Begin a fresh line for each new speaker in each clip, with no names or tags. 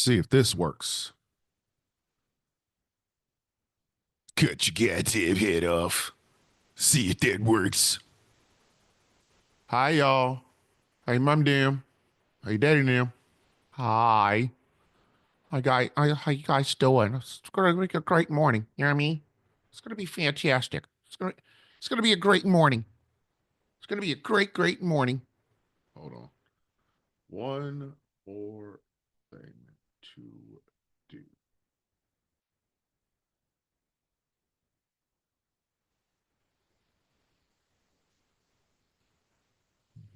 see if this works. Cut your goddamn head off. See if that works. Hi, y'all. Hey, Mom Dim. Hey, Daddy Dim. Hi. How you guys doing? It's gonna make a great morning. You know what I mean? It's gonna be fantastic. It's gonna be a great morning. It's gonna be a great morning. Hold on. One more thing to do.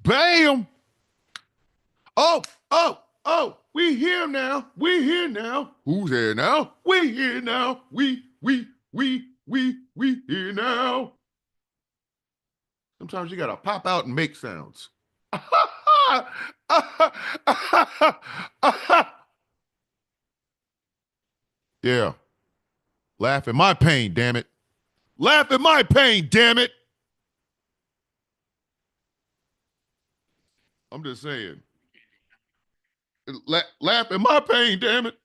Bam! We here now. We here now. Who's here now? We here now. We here now. Sometimes you gotta pop out and make sounds. Yeah. Laugh at my pain, damn it. Laugh at my pain, damn it. I'm just saying. Laugh at my pain, damn it.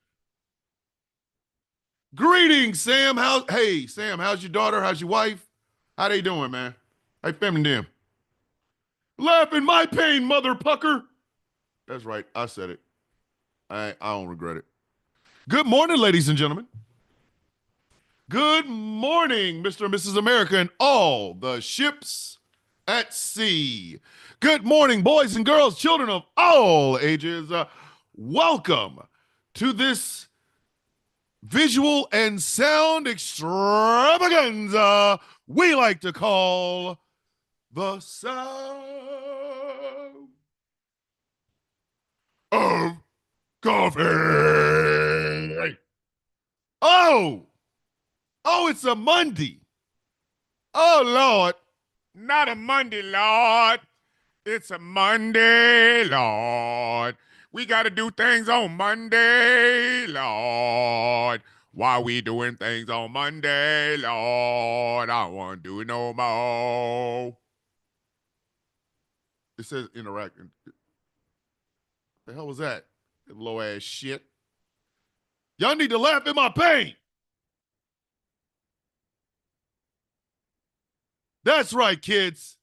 Greetings, Sam. Hey, Sam, how's your daughter? How's your wife? How they doing, man? Hey, family them. Laugh at my pain, mother pucker. That's right. I said it. I don't regret it. Good morning, ladies and gentlemen. Good morning, Mr. and Mrs. America and all the ships at sea. Good morning, boys and girls, children of all ages. Welcome to this visual and sound extravaganza we like to call the Sound of Coffee. Oh, it's a Monday. Oh, Lord. Not a Monday, Lord. It's a Monday, Lord. We got to do things on Monday, Lord. Why we doing things on Monday, Lord? I don't want to do it no more. It says interacting. The hell was that? Low ass shit. Y'all need to laugh at my pain. That's right, kids.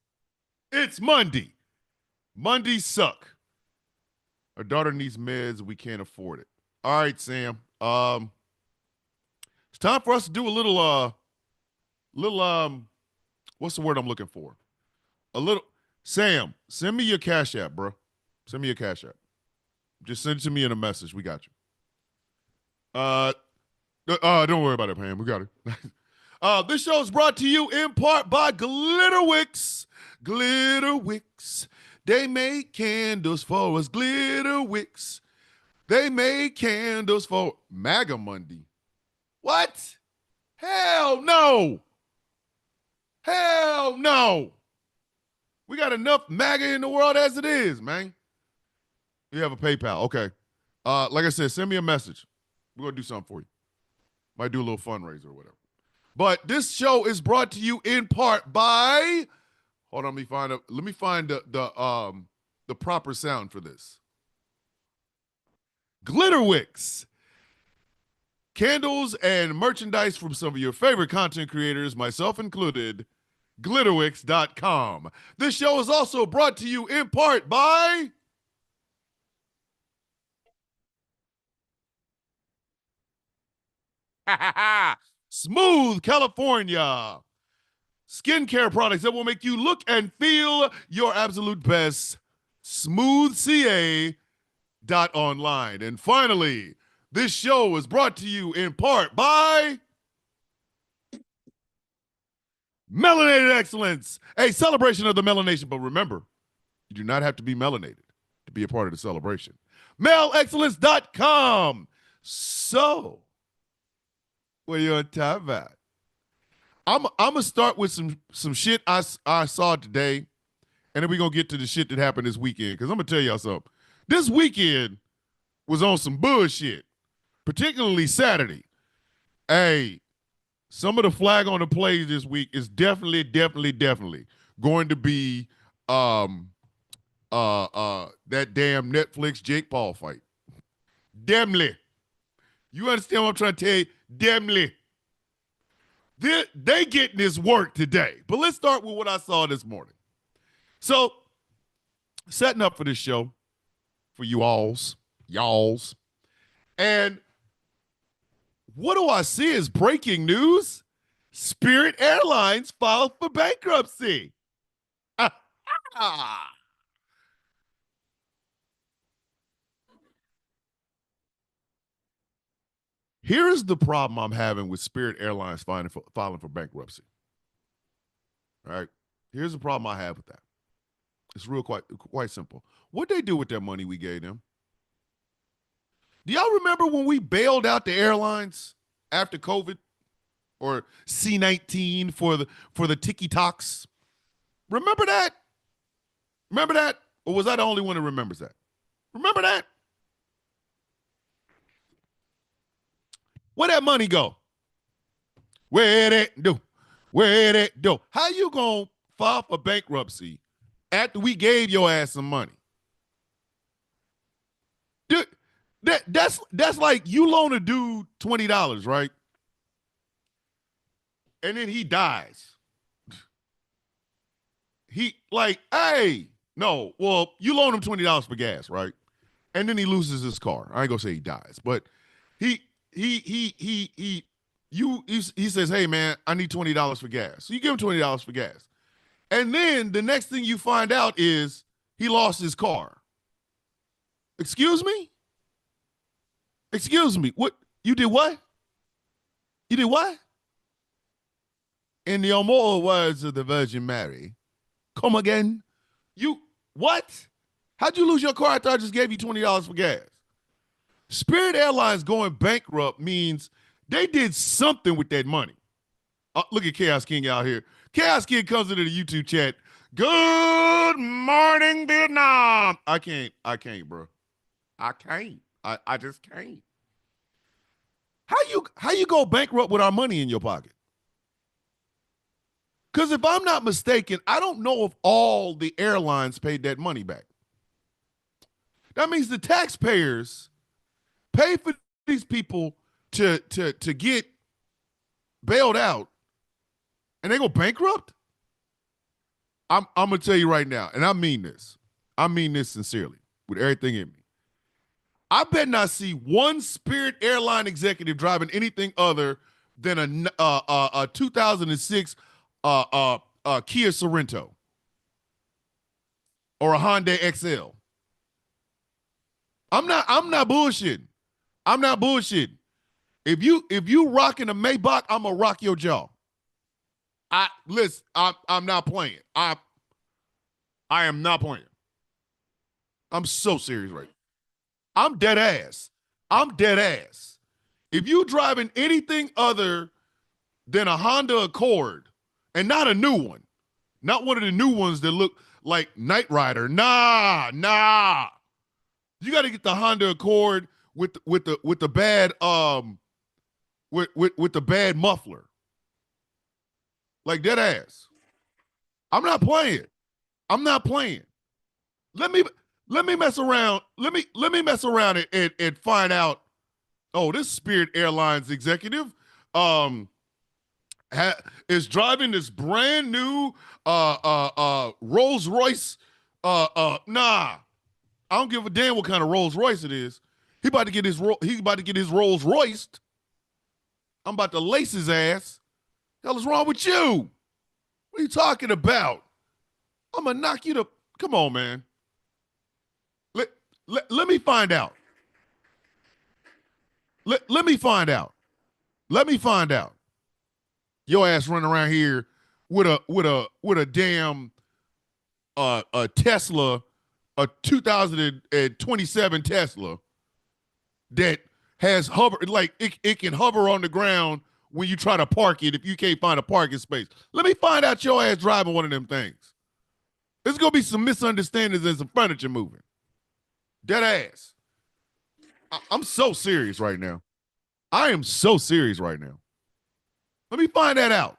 It's Monday. Mondays suck. Our daughter needs meds. We can't afford it. All right, Sam. It's time for us to do a little what's the word I'm looking for? Sam, send me your Cash App, bro. Send me your Cash App. Just send it to me in a message. We got you. Don't worry about it, Pam. We got it. This show is brought to you in part by Glitterwix. Glitterwix. They make candles for us. Glitterwix. They made candles for MAGA Monday. What? Hell no. Hell no. We got enough MAGA in the world as it is, man. You have a PayPal. Okay. Like I said, send me a message. We're going to do something for you. Might do a little fundraiser or whatever. But this show is brought to you in part by. Hold on, let me find the proper sound for this. Glitterwix. Candles and merchandise from some of your favorite content creators, myself included. Glitterwix.com. This show is also brought to you in part by. Smooth California. Skincare products that will make you look and feel your absolute best. SmoothCA.online. And finally, this show is brought to you in part by Melanated Excellence, a celebration of the melanation. But remember, you do not have to be melanated to be a part of the celebration. MELExcellence.com. So, what are you on top about? I'm gonna start with some shit I saw today, and then we're gonna get to the shit that happened this weekend. Because I'm gonna tell y'all something. This weekend was on some bullshit, particularly Saturday. Hey, some of the flag on the plays this week is definitely going to be that damn Netflix Jake Paul fight. Definitely. You understand what I'm trying to tell you? Dimly. They getting this work today. But let's start with what I saw this morning. So, setting up for this show for y'alls. And what do I see as breaking news? Spirit Airlines filed for bankruptcy. Here's the problem I'm having with Spirit Airlines filing for bankruptcy. All right. Here's the problem I have with that. It's quite simple. What'd they do with that money we gave them? Do y'all remember when we bailed out the airlines after COVID or C-19 for the TikToks? Remember that? Remember that? Or was I the only one who remembers that? Remember that? Where that money go? Where'd it do? Where'd it do? How you gonna file for bankruptcy after we gave your ass some money? Dude, that's like you loan a dude $20, right? And then he dies. He like, hey, no, well, you loan him $20 for gas, right? And then he loses his car. I ain't gonna say he dies, but he says, hey man, I need $20 for gas. So you give him $20 for gas. And then the next thing you find out is he lost his car. Excuse me? Excuse me. What? You did what? You did what? In the immortal words of the Virgin Mary, come again? You, what? How'd you lose your car after I just gave you $20 for gas? Spirit Airlines going bankrupt means they did something with that money. Look at Chaos King out here. Chaos King comes into the YouTube chat. Good morning, Vietnam. I can't, bro. I can't. I just can't. How you go bankrupt with our money in your pocket? Because if I'm not mistaken, I don't know if all the airlines paid that money back. That means the taxpayers pay for these people to get bailed out, and they go bankrupt. I'm gonna tell you right now, and I mean this. I mean this sincerely with everything in me. I bet not see one Spirit airline executive driving anything other than a 2006 Kia Sorento or a Hyundai XL. I'm not bullshitting. I'm not bullshitting. If you rocking a Maybach, I'm gonna rock your jaw. I'm not playing. I am not playing. I'm so serious right now. I'm dead ass. I'm dead ass. If you driving anything other than a Honda Accord, and not a new one, not one of the new ones that look like Knight Rider, nah. You got to get the Honda Accord with the bad with the bad muffler, like dead ass. I'm not playing. I'm not playing. Let me mess around. Let me mess around and find out. Oh, this Spirit Airlines executive is driving this brand new Rolls Royce. Nah, I don't give a damn what kind of Rolls Royce it is. He about to get his Rolls Royced. I'm about to lace his ass. Hell is wrong with you? What are you talking about? I'm gonna knock you to. Come on, man. Let me find out. Let me find out. Let me find out. Your ass running around here with a damn a Tesla, a 2027 Tesla that has hover, like it can hover on the ground when you try to park it if you can't find a parking space. Let me find out your ass driving one of them things. There's gonna be some misunderstandings and some furniture moving. Dead ass. I'm so serious right now. I am so serious right now. Let me find that out.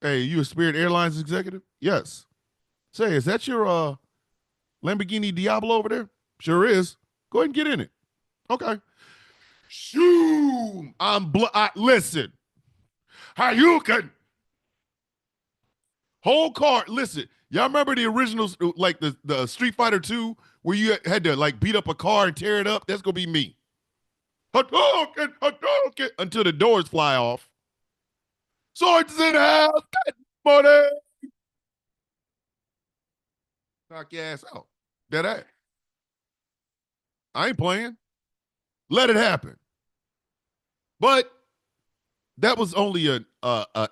Hey, you a Spirit Airlines executive? Yes. Say, is that your Lamborghini Diablo over there? Sure is. Go ahead and get in it. Okay. Shoo! Listen. How you can whole car. Listen, y'all remember the originals, like the Street Fighter 2, where you had to like beat up a car and tear it up? That's gonna be me. Hadouken, Hadouken, until the doors fly off. Swords in the house, get money. Knock your ass out. That ass. I ain't playing. Let it happen. But that was only an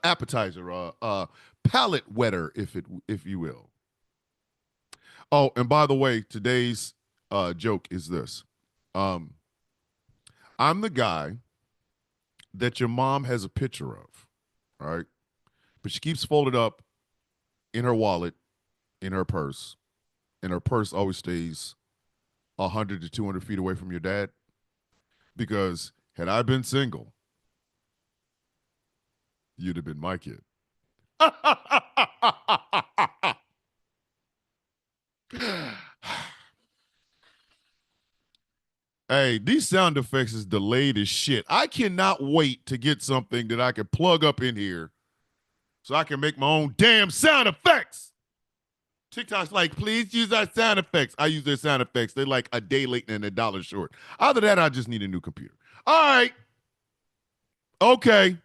appetizer, palate wetter, if you will. Oh, and by the way, today's joke is this: I'm the guy that your mom has a picture of, all right? But she keeps folded up in her wallet, in her purse, and her purse always stays 100 to 200 feet away from your dad. Because had I been single, you'd have been my kid. Hey, these sound effects is delayed as shit. I cannot wait to get something that I can plug up in here so I can make my own damn sound effects. TikTok's like, please use our sound effects. I use their sound effects. They're like a day late and $1 short. Other than that, I just need a new computer. All right. Okay.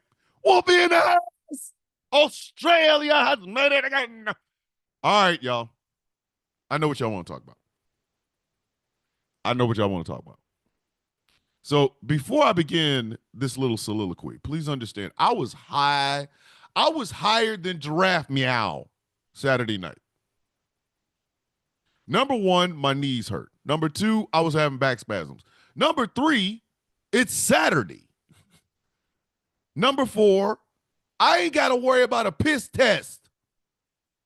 We'll be in the house. Australia has made it again. All right, y'all. I know what y'all want to talk about. So before I begin this little soliloquy, please understand, I was higher than Giraffe Meow Saturday night. Number one, my knees hurt. Number two, I was having back spasms. Number three, it's Saturday. Number four, I ain't got to worry about a piss test.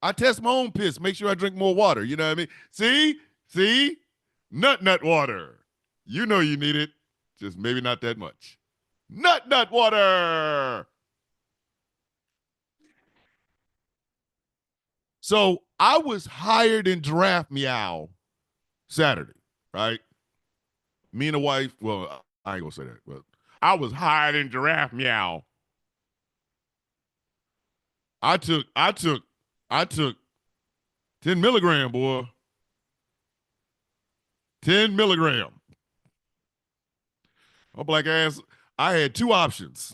I test my own piss, make sure I drink more water. You know what I mean? See? Nut water. You know you need it, just maybe not that much. Nut water. So I was higher than Giraffe Meow Saturday, right? Me and the wife, well, I ain't gonna say that, but I was higher than Giraffe Meow. I took 10 milligram, boy. 10 milligram. My black ass, I had two options.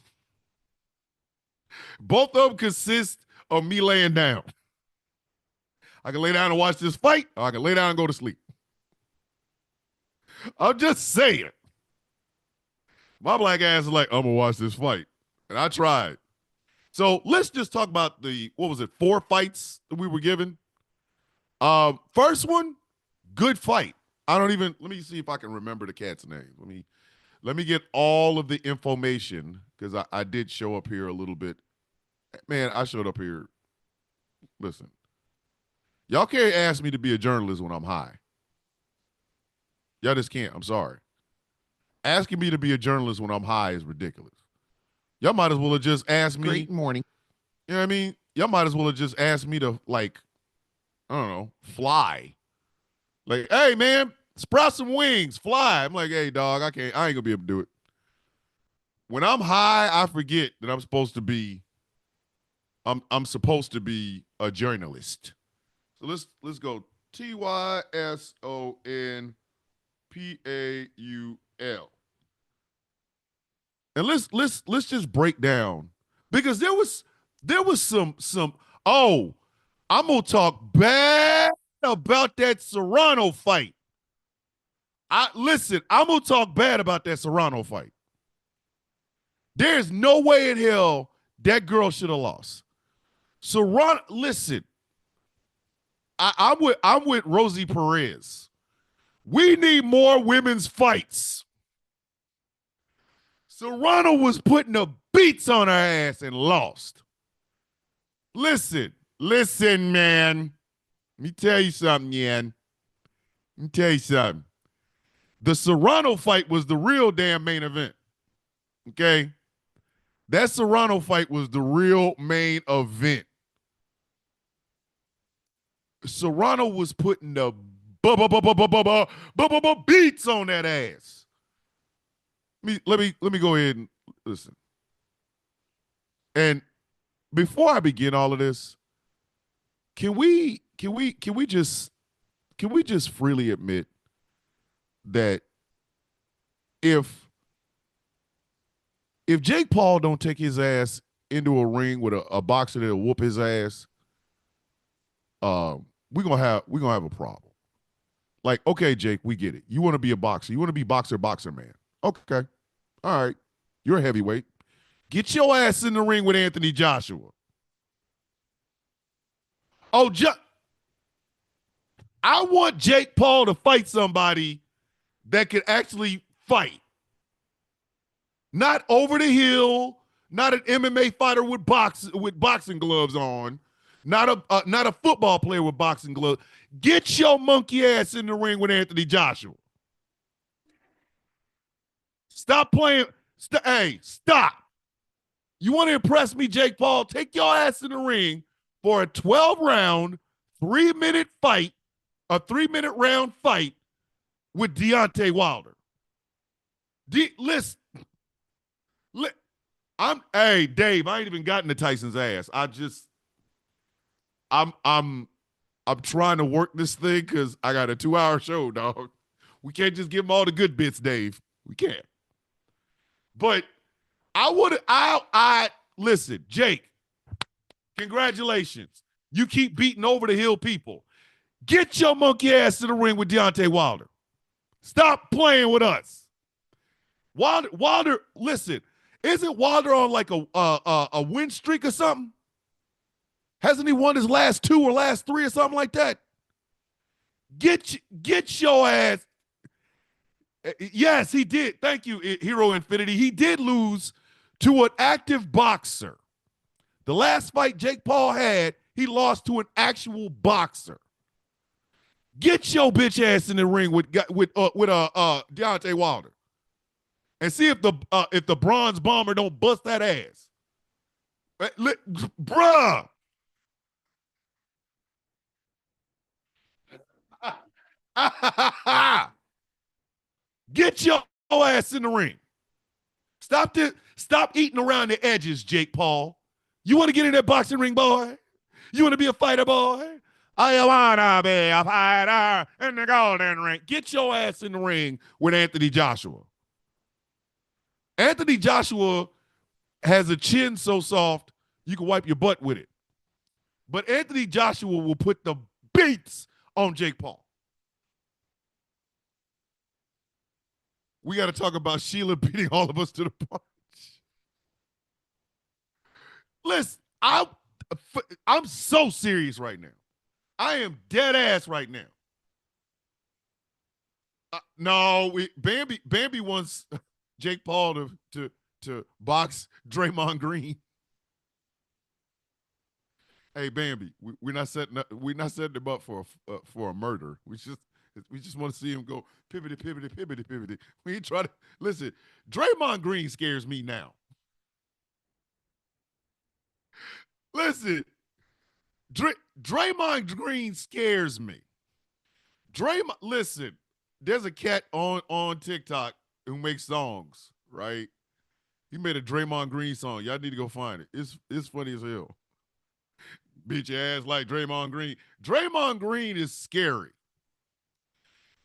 Both of them consist of me laying down. I can lay down and watch this fight, or I can lay down and go to sleep. I'm just saying. My black ass is like, I'm going to watch this fight. And I tried. So let's just talk about the, 4 fights that we were given. First one, good fight. Let me see if I can remember the cat's name. Let me get all of the information, because I did show up here a little bit. Man, I showed up here. Listen, y'all can't ask me to be a journalist when I'm high. Y'all just can't. I'm sorry. Asking me to be a journalist when I'm high is ridiculous. Y'all might as well have just asked me.
Great morning.
You know what I mean? Y'all might as well have just asked me to, like, I don't know, fly. Like, hey, man, sprout some wings, fly. I'm like, hey, dog, I ain't gonna be able to do it. When I'm high, I forget that I'm supposed to be a journalist. So let's go TYSONPAUL. And let's just break down, because there was some I'm gonna talk bad about that Serrano fight. I'm gonna talk bad about that Serrano fight. There's no way in hell that girl should have lost. Serrano, listen, I'm with Rosie Perez. We need more women's fights. Serrano was putting the beats on her ass and lost. Listen, man. Let me tell you something, Yan. Let me tell you something. The Serrano fight was the real damn main event. Okay? That Serrano fight was the real main event. Serrano was putting the beats on that ass. Let me go ahead and listen. And before I begin all of this, can we just freely admit that if if Jake Paul don't take his ass into a ring with a boxer that'll whoop his ass, we're gonna have a problem. Like, okay, Jake, we get it. You want to be a boxer. You want to be boxer, man. Okay. All right. You're a heavyweight. Get your ass in the ring with Anthony Joshua. Oh, I want Jake Paul to fight somebody that can actually fight. Not over the hill, not an MMA fighter with boxing gloves on, not a football player with boxing gloves. Get your monkey ass in the ring with Anthony Joshua. Stop playing. Hey, stop. You want to impress me, Jake Paul? Take your ass in the ring for a 12-round, 3-minute fight, a 3-minute round fight with Deontay Wilder. Listen, hey, Dave, I ain't even gotten to Tyson's ass. I'm trying to work this thing because I got a 2-hour show, dog. We can't just give him all the good bits, Dave. We can't. But I listen, Jake, congratulations. You keep beating over the hill people. Get your monkey ass in the ring with Deontay Wilder. Stop playing with us. Wilder, listen, isn't Wilder on like a win streak or something? Hasn't he won his last 2 or last 3 or something like that? Get your ass. Yes, he did. Thank you, Hero Infinity. He did lose to an active boxer. The last fight Jake Paul had, he lost to an actual boxer. Get your bitch ass in the ring with Deontay Wilder, and see if the Bronze Bomber don't bust that ass, bruh. Get your ass in the ring. Stop eating around the edges, Jake Paul. You want to get in that boxing ring, boy? You want to be a fighter, boy? I wanna be a fighter in the golden ring. Get your ass in the ring with Anthony Joshua. Anthony Joshua has a chin so soft you can wipe your butt with it. But Anthony Joshua will put the beats on Jake Paul. We got to talk about Sheila beating all of us to the punch. Listen, I'm so serious right now. I am dead ass right now. No, Bambi wants Jake Paul to box Draymond Green. Hey, Bambi, we're not setting him up for a murder. We just want to see him go pivoty. We ain't try to listen. Draymond Green scares me now. Listen, Draymond Green scares me. Listen, there's a cat on TikTok who makes songs, right? He made a Draymond Green song. Y'all need to go find it. It's funny as hell. Beat your ass like Draymond Green. Draymond Green is scary.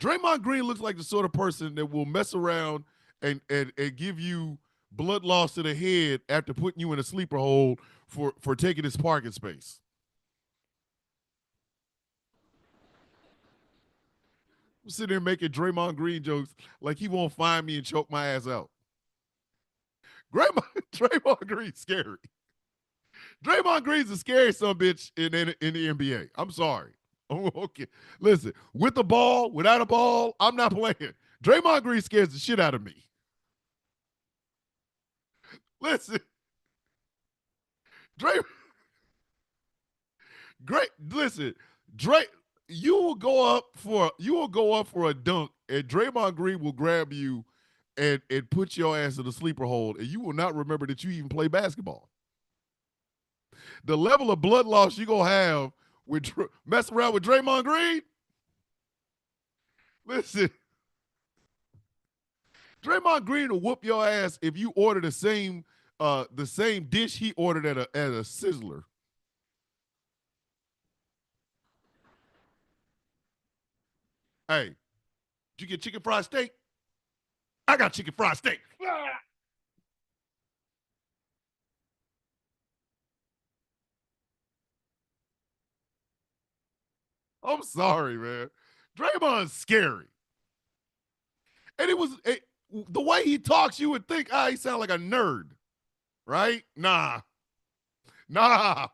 Draymond Green looks like the sort of person that will mess around and give you blood loss to the head after putting you in a sleeper hold for taking his parking space. I'm sitting there making Draymond Green jokes like he won't find me and choke my ass out. Draymond Green's scary. Draymond Green's a scary son of a bitch in the NBA. I'm sorry. Okay. Listen, with the ball, without a ball, I'm not playing. Draymond Green scares the shit out of me. Listen. Listen, you will go up for a dunk, and Draymond Green will grab you and put your ass in a sleeper hold, and you will not remember that you even play basketball. The level of blood loss you gonna have with messing around with Draymond Green. Listen, Draymond Green will whoop your ass if you order the same dish he ordered at a Sizzler. Hey, did you get chicken fried steak? I got chicken fried steak. I'm sorry, man. Draymond's scary. And the way he talks, you would think, he sound like a nerd, right? Nah, nah.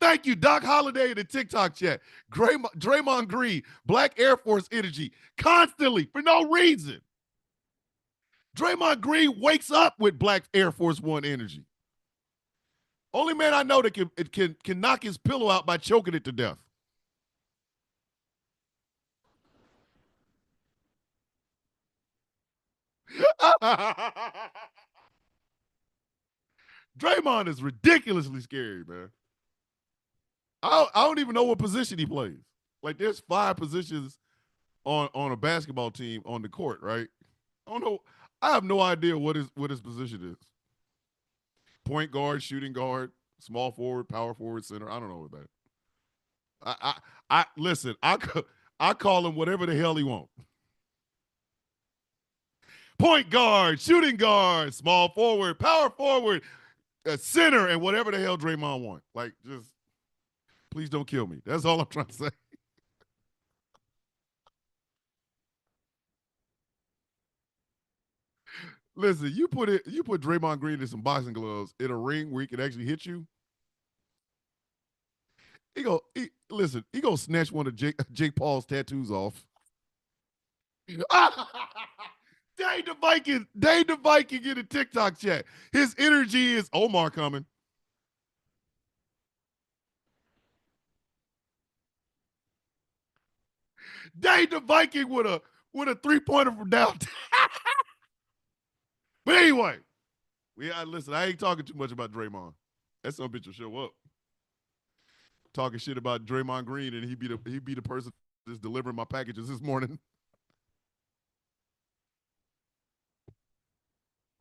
Thank you, Doc Holliday in the TikTok chat. Draymond Green, Black Air Force energy, constantly for no reason. Draymond Green wakes up with Black Air Force One energy. Only man I know that can knock his pillow out by choking it to death. Draymond is ridiculously scary, man. I don't even know what position he plays. Like, there's 5 positions on a basketball team on the court, right? I don't know. I have no idea what his position is. Point guard, shooting guard, small forward, power forward, center. I don't know what that. I listen. I call him whatever the hell he wants. Point guard, shooting guard, small forward, power forward, center, and whatever the hell Draymond wants. Like, just please don't kill me. That's all I'm trying to say. Listen, you put Draymond Green in some boxing gloves in a ring where he can actually hit you. Listen, he gonna snatch one of Jake Paul's tattoos off. Dave the Viking in the TikTok chat. His energy is Omar coming. Dave the Viking with a 3-pointer from downtown. But anyway, listen. I ain't talking too much about Draymond. That some bitch will show up talking shit about Draymond Green, and he be the person that's delivering my packages this morning.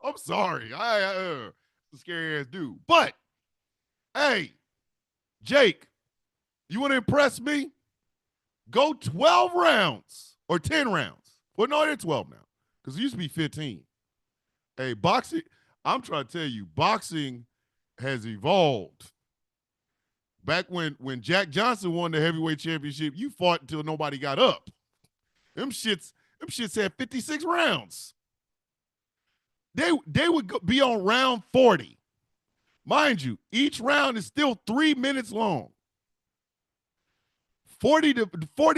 I'm sorry. It's a scary ass dude. But hey, Jake, you want to impress me? Go 12 rounds or 10 rounds. Well, no, they're 12 now because it used to be 15. Hey, boxing, I'm trying to tell you, boxing has evolved. Back when Jack Johnson won the heavyweight championship, you fought until nobody got up. Them shits had 56 rounds. They would be on round 40. Mind you, each round is still 3 minutes long. 40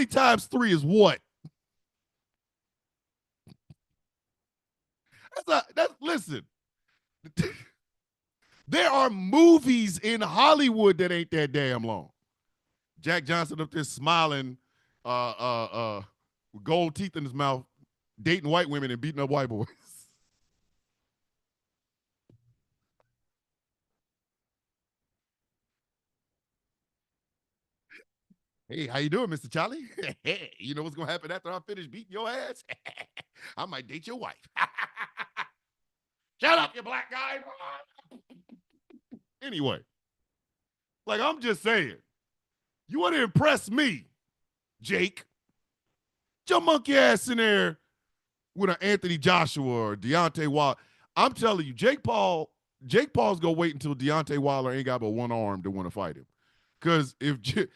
times 3 is what? Listen. There are movies in Hollywood that ain't that damn long. Jack Johnson up there smiling, with gold teeth in his mouth, dating white women and beating up white boys. Hey, how you doing, Mr. Charlie? You know what's gonna happen after I finish beating your ass? I might date your wife. Shut up, you black guy. Anyway, like, I'm just saying, you want to impress me, Jake? Get your monkey ass in there with an Anthony Joshua or Deontay Wilder. I'm telling you, Jake Paul's gonna wait until Deontay Wilder ain't got but one arm to want to fight him. Because if Deontay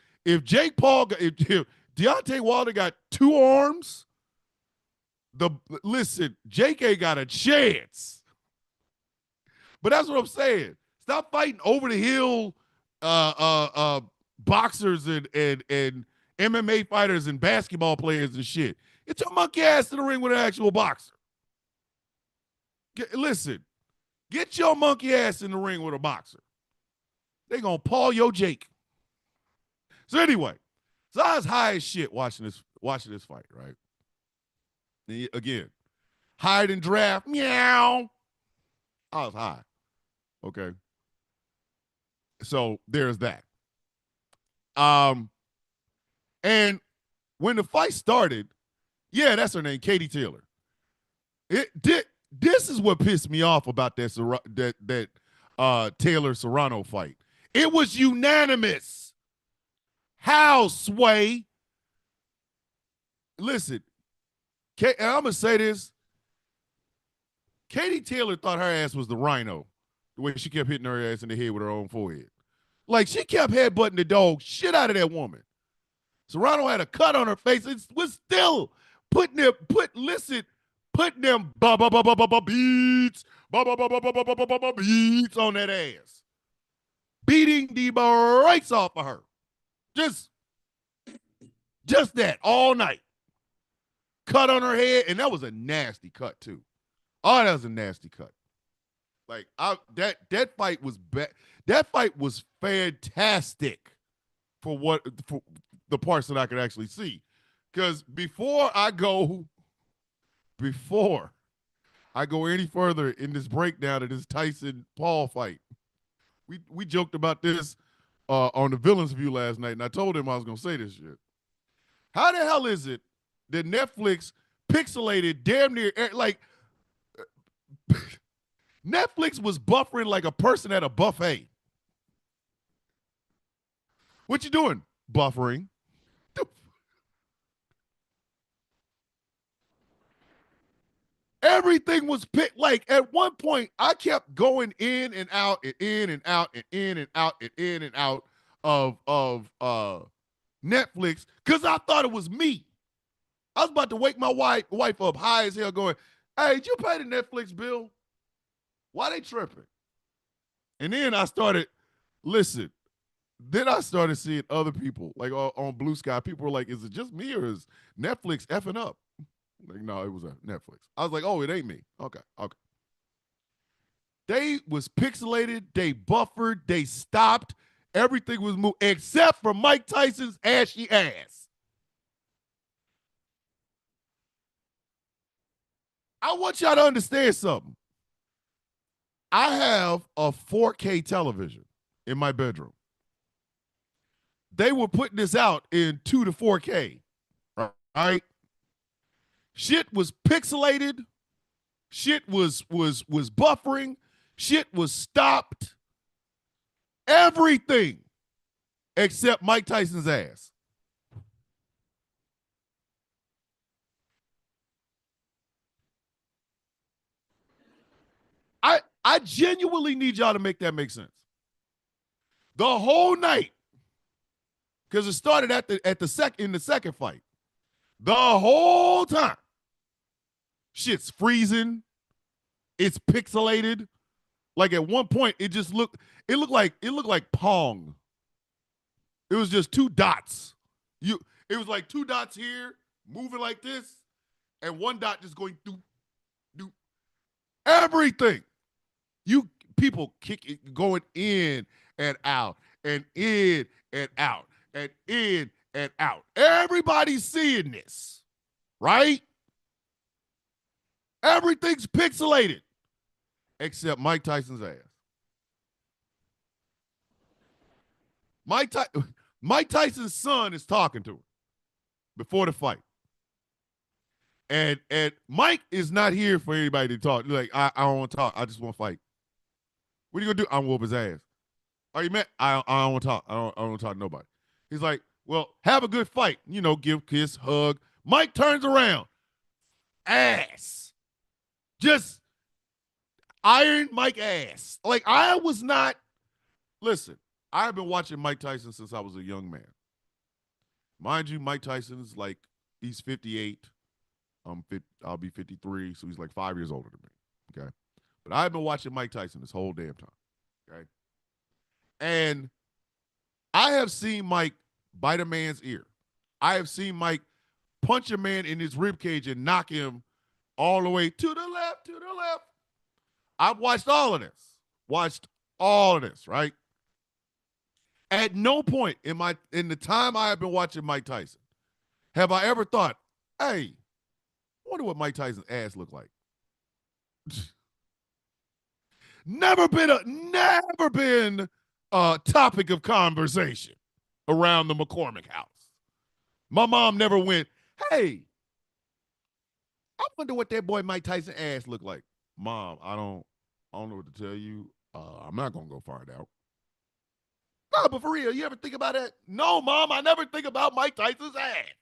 Wilder got 2 arms, listen, Jake ain't got a chance. But that's what I'm saying. Stop fighting over the hill boxers and MMA fighters and basketball players and shit. Get your monkey ass to the ring with an actual boxer. Listen, get your monkey ass in the ring with a boxer. They gonna paw your Jake. So anyway, so I was high as shit watching this fight, right? And again, higher than draft. Meow. I was high. Okay. So there's that. Um, And when the fight started, yeah, that's her name, Katie Taylor. This is what pissed me off about that Taylor Serrano fight. It was unanimous. How, Sway? Listen, and I'm gonna say this. Katie Taylor thought her ass was the Rhino, the way she kept hitting her ass in the head with her own forehead. Like, she kept headbutting the dog shit out of that woman. Serrano had a cut on her face. It was still putting them beats on that ass. Beating the brakes off of her. Just that all night. Cut on her head, and that was a nasty cut too. Oh, that was a nasty cut. Like, that fight was bad. That fight was fantastic for the parts that I could actually see. Because before I go any further in this breakdown of this Tyson Paul fight, we joked about this on the Villains View last night, and I told him I was gonna say this shit. How the hell is it that Netflix pixelated damn near like Netflix was buffering like a person at a buffet? What you doing? Buffering. Everything was like at one point I kept going in and out and in and out and in and out and in and out of Netflix because I thought it was me. I was about to wake my wife up high as hell going, hey, did you pay the Netflix bill? Why they tripping? And then I started seeing other people like on Blue Sky. People were like, is it just me or is Netflix effing up? Like, no, it was a Netflix. I was like, oh, it ain't me. Okay. They was pixelated. They buffered. They stopped. Everything was moved except for Mike Tyson's ashy ass. I want y'all to understand something. I have a 4K television in my bedroom. They were putting this out in 2 to 4K. All right. Shit was pixelated. Shit was buffering. Shit was stopped. Everything except Mike Tyson's ass. I genuinely need y'all to make that make sense. The whole night, because it started in the second fight. The whole time, shit's freezing. It's pixelated. Like at one point, it looked like Pong. It was just two dots. It was like two dots here, moving like this, and one dot just going doop, doop. Everything. You people going in and out, and in and out, and in and out. Everybody's seeing this, right? Everything's pixelated except Mike Tyson's ass. Mike Tyson's son is talking to him before the fight. And Mike is not here for anybody to talk. He's like, I don't want to talk. I just want to fight. What are you gonna do? I'm gonna whoop his ass. Are you mad? I don't want to talk. I don't want to talk to nobody. He's like, well, have a good fight. You know, give, kiss, hug. Mike turns around. Ass. Just iron Mike ass. Like, I was not. Listen, I've been watching Mike Tyson since I was a young man. Mind you, Mike Tyson is like, he's 58. I'll be 53, so he's like 5 years older than me. Okay. But I've been watching Mike Tyson this whole damn time. Okay. And I have seen Mike bite a man's ear. I have seen Mike punch a man in his rib cage and knock him all the way to the left, I've watched all of this. Right? At no point in the time I have been watching Mike Tyson have I ever thought, hey, I wonder what Mike Tyson's ass looked like. Never been a topic of conversation around the McCormick house. My mom never went, hey, I wonder what that boy Mike Tyson ass looked like. Mom, I don't know what to tell you. I'm not gonna go find out. No, but for real, you ever think about that? No, Mom, I never think about Mike Tyson's ass.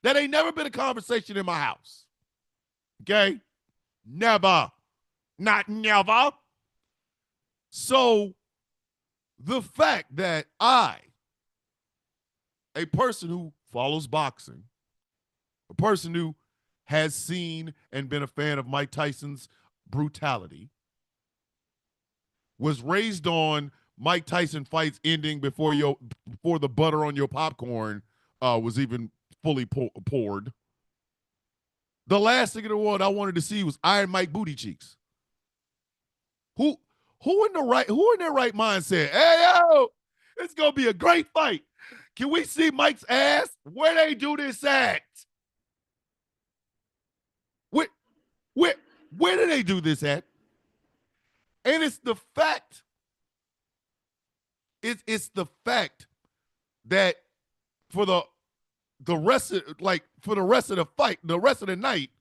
That ain't never been a conversation in my house. Okay? Never. Not never. So the fact that a person who follows boxing, a person who has seen and been a fan of Mike Tyson's brutality, was raised on Mike Tyson fights ending before the butter on your popcorn was even fully poured. The last thing in the world I wanted to see was Iron Mike Booty Cheeks. Who in their right mind said, "Hey yo, it's gonna be a great fight. Can we see Mike's ass? Where they do this at? Where where where do they do this at?" And it's the fact. It's the fact that for the rest of for the rest of the fight, the rest of the night,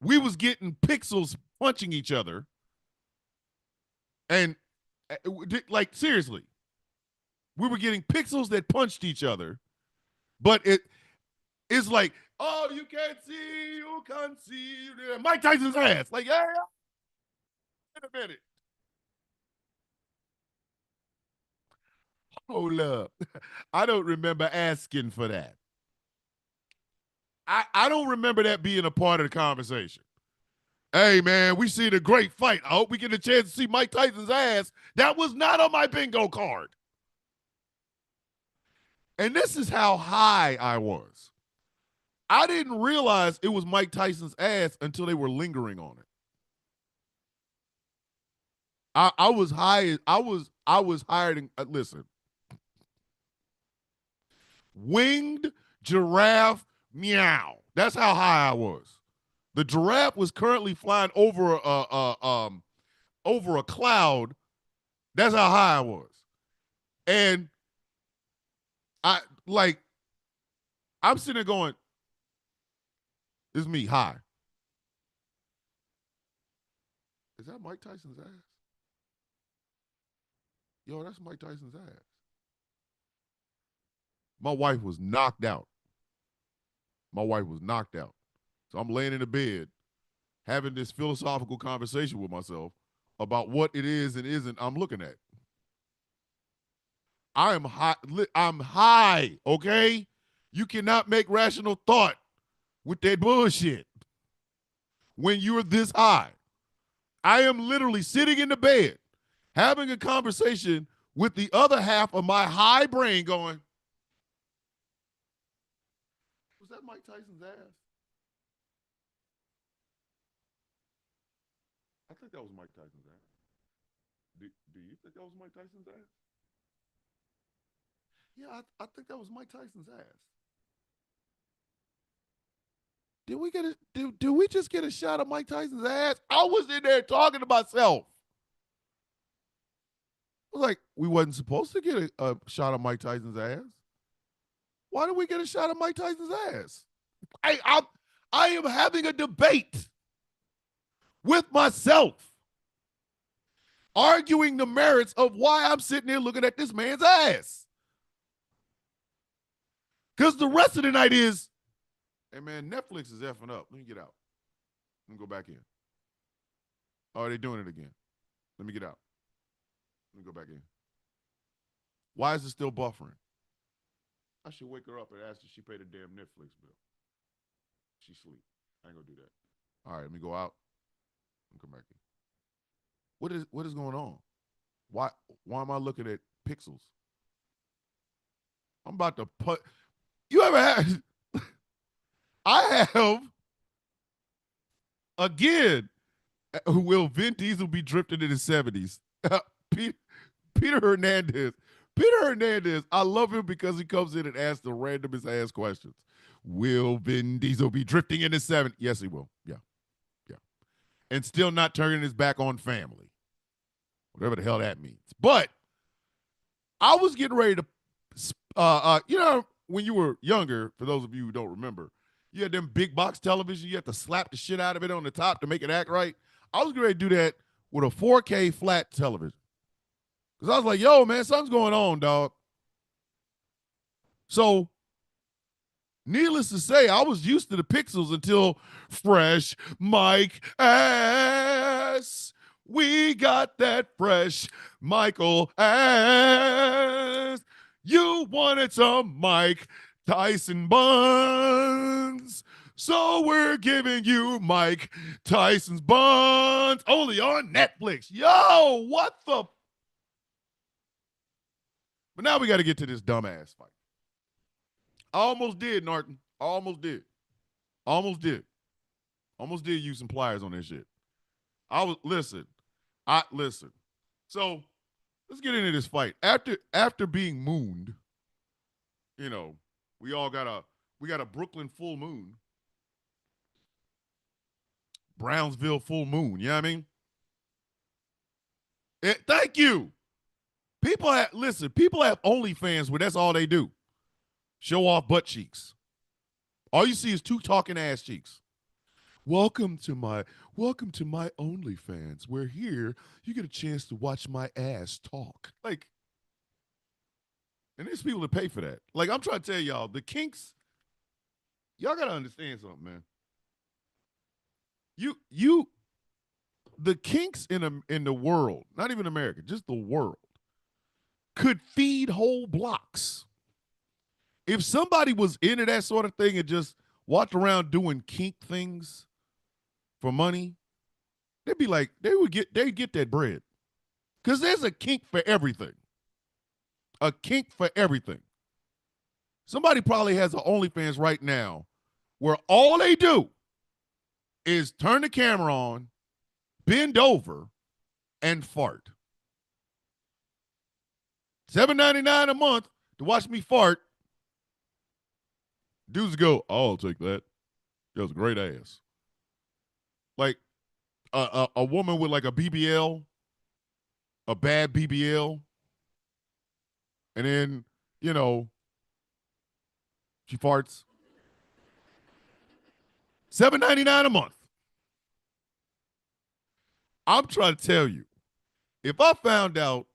we was getting pixels punching each other. And like seriously, we were getting pixels that punched each other, but it's like, oh, you can't see Mike Tyson's ass. Like, yeah, wait a minute. Hold up. I don't remember asking for that. I don't remember that being a part of the conversation. Hey, man, we seen a great fight. I hope we get a chance to see Mike Tyson's ass. That was not on my bingo card. And this is how high I was. I didn't realize it was Mike Tyson's ass until they were lingering on it. I was high. I was higher than listen. Winged giraffe meow. That's how high I was. The giraffe was currently flying over a cloud. That's how high I was. And I'm sitting there going, this is me high. Is that Mike Tyson's ass? Yo, that's Mike Tyson's ass. My wife was knocked out. My wife was knocked out. So I'm laying in the bed having this philosophical conversation with myself about what it is and isn't I'm looking at. I am high. I'm high, okay? You cannot make rational thought with that bullshit when you're this high. I am literally sitting in the bed having a conversation with the other half of my high brain going, was that Mike Tyson's ass? I think that was Mike Tyson's ass. Do you think that was Mike Tyson's ass? Yeah, I think that was Mike Tyson's ass. Did we get a do we just get a shot of Mike Tyson's ass? I was in there talking to myself. I was like, we wasn't supposed to get a shot of Mike Tyson's ass. Why did we get a shot of Mike Tyson's ass? I am having a debate with myself, arguing the merits of why I'm sitting here looking at this man's ass. Because the rest of the night is, hey man, Netflix is effing up. Let me get out. Let me go back in. Oh, they're doing it again. Let me get out. Let me go back in. Why is it still buffering? I should wake her up and ask if she paid a damn Netflix bill. She sleep. I ain't gonna do that. All right, let me go out and come back in. What is going on? Why am I looking at pixels? I'm about to put. You ever had? I have. Again, will Vin Diesel be drifting in his 70s? Peter Hernandez. Peter Hernandez, I love him because he comes in and asks the randomest ass questions. Will Vin Diesel be drifting in his 70s? Yes, he will. Yeah. Yeah. And still not turning his back on family. Whatever the hell that means. But I was getting ready to, when you were younger, for those of you who don't remember, you had them big box television. You had to slap the shit out of it on the top to make it act right. I was going to do that with a 4K flat television. Because I was like, yo, man, something's going on, dog. So, needless to say, I was used to the pixels until Fresh Mike ass. We got that fresh Michael ass. You wanted some Mike Tyson buns. So we're giving you Mike Tyson's buns only on Netflix. Yo, what the? But now we got to get to this dumbass fight. I almost did, Norton. I almost did. Almost did. Almost did use some pliers on this shit. Listen. So let's get into this fight. After being mooned, you know, we got a Brooklyn full moon. Brownsville full moon, you know what I mean? Thank you. People have OnlyFans where that's all they do. Show off butt cheeks. All you see is two talking ass cheeks. Welcome to my OnlyFans. Where here you get a chance to watch my ass talk. Like, and there's people that pay for that. Like, I'm trying to tell y'all, the kinks, y'all gotta understand something, man. The kinks in the world, not even America, just the world, could feed whole blocks. If somebody was into that sort of thing and just walked around doing kink things for money, they'd get that bread. Because there's a kink for everything. A kink for everything. Somebody probably has an OnlyFans right now where all they do is turn the camera on, bend over, and fart. $7.99 a month to watch me fart. Dudes go, oh, I'll take that. That was a great ass. Like a woman with like a BBL, a bad BBL, and then, you know, she farts. $7.99 a month. I'm trying to tell you, if I found out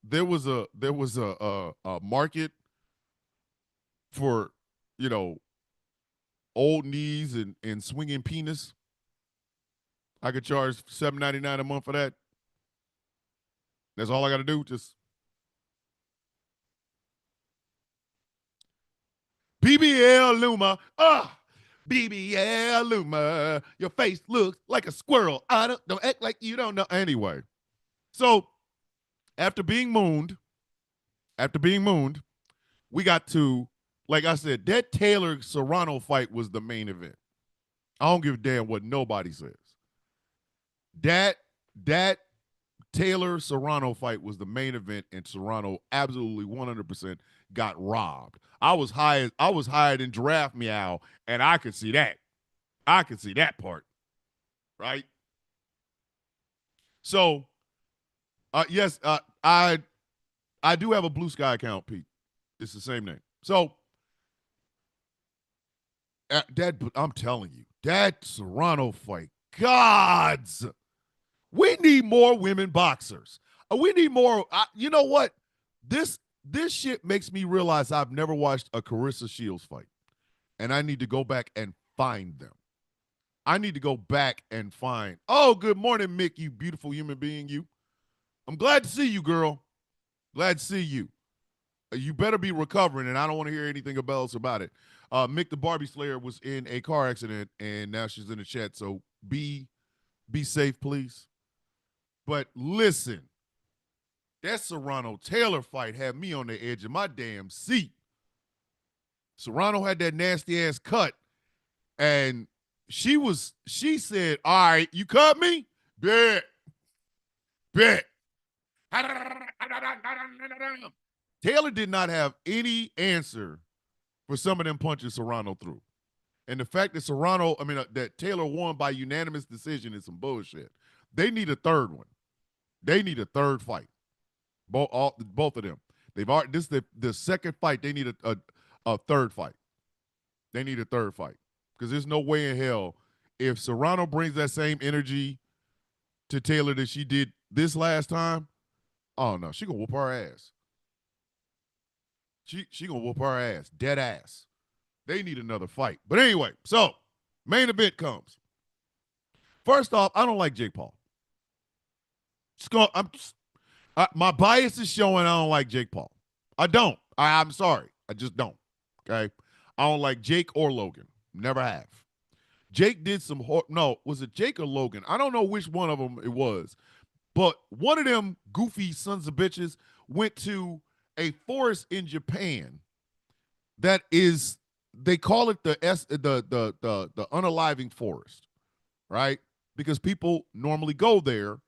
there was a market for, you know, old knees and swinging penis, I could charge $7.99 a month for that. That's all I got to do. Just BBL Luma. BBL Luma. Your face looks like a squirrel. Don't act like you don't know. Anyway, so after being mooned, we got to, like I said, that Taylor Serrano fight was the main event. I don't give a damn what nobody says. That Taylor Serrano fight was the main event, and Serrano absolutely 100% got robbed. I was hired in Giraffe Meow, and I could see that. I could see that part, right? So, yes, I do have a Blue Sky account, Pete. It's the same name. So, I'm telling you, that Serrano fight, gods. We need more women boxers. We need more. You know what? This shit makes me realize I've never watched a Carissa Shields fight. And I need to go back and find them. I need to go back and find. Oh, good morning, Mick, you beautiful human being, you. I'm glad to see you, girl. Glad to see you. You better be recovering, and I don't want to hear anything else about it. Mick the Barbie Slayer was in a car accident, and now she's in the chat, so be safe, please. But listen, that Serrano Taylor fight had me on the edge of my damn seat. Serrano had that nasty ass cut, and she said, all right, you cut me? Bet. Taylor did not have any answer for some of them punches Serrano threw. And the fact that that Taylor won by unanimous decision is some bullshit. They need a third one. They need a third fight. Both of them. This is the second fight. They need a third fight. They need a third fight because there's no way in hell if Serrano brings that same energy to Taylor that she did this last time. Oh no, she gonna whoop her ass. She gonna whoop her ass, dead ass. They need another fight. But anyway, so main event comes. First off, I don't like Jake Paul. My bias is showing I don't like Jake Paul. I don't. I'm sorry. I just don't. Okay. I don't like Jake or Logan. Never have. Jake did some no, was it Jake or Logan? I don't know which one of them it was. But one of them goofy sons of bitches went to a forest in Japan that is, they call it the unaliving forest, right? Because people normally go there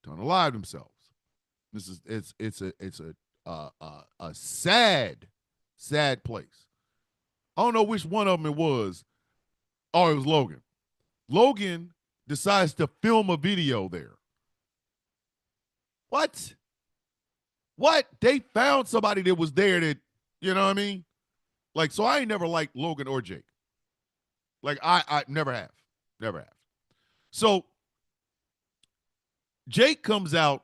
to unalive themselves. This is it's a sad place. I don't know which one of them it was. Oh, it was Logan. Logan decides to film a video there. What? What? They found somebody that was there that, you know what I mean? Like, so I ain't never liked Logan or Jake. Like, I never have. Never have. So Jake comes out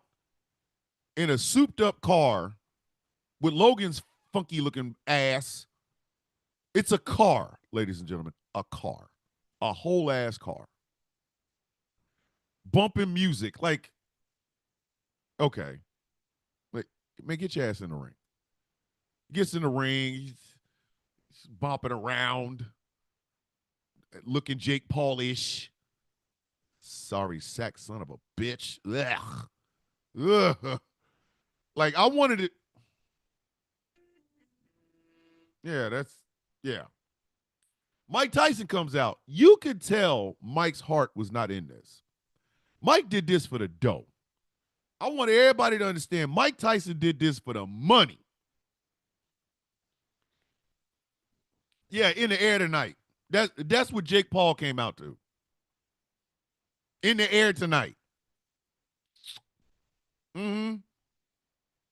in a souped up car with Logan's funky looking ass. It's a car, ladies and gentlemen. A car. A whole ass car. Bumping music. Like, okay. Like, man, get your ass in the ring. Gets in the ring. He's bopping around. Looking Jake Paul-ish. Sorry, sack son of a bitch. Ugh. Ugh. Like, I wanted it. Yeah. Mike Tyson comes out. You could tell Mike's heart was not in this. Mike did this for the dough. I want everybody to understand Mike Tyson did this for the money. Yeah, in the air tonight. That's what Jake Paul came out to. In the air tonight. Mm-hmm.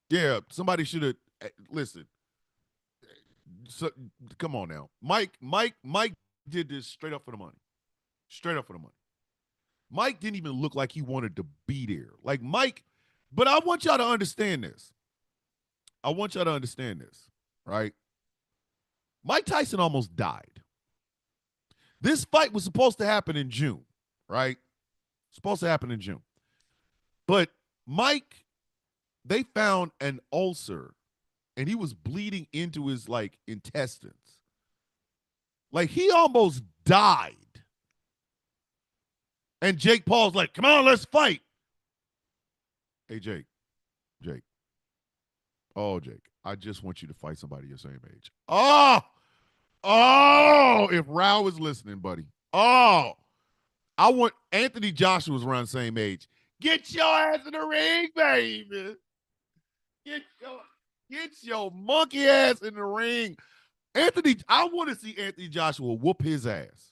Yeah, somebody should have listen. So, come on now. Mike did this straight up for the money. Straight up for the money. Mike didn't even look like he wanted to be there. Like Mike, but I want y'all to understand this. I want y'all to understand this, right? Mike Tyson almost died. This fight was supposed to happen in June, right? Supposed to happen in June. But Mike, they found an ulcer and he was bleeding into his like intestines. Like he almost died. And Jake Paul's like, come on, let's fight. Hey, Jake. Oh, Jake, I just want you to fight somebody your same age. If Rao was listening, buddy. I want Anthony Joshua's around the same age. Get your ass in the ring, baby. Get your monkey ass in the ring. I want to see Anthony Joshua whoop his ass.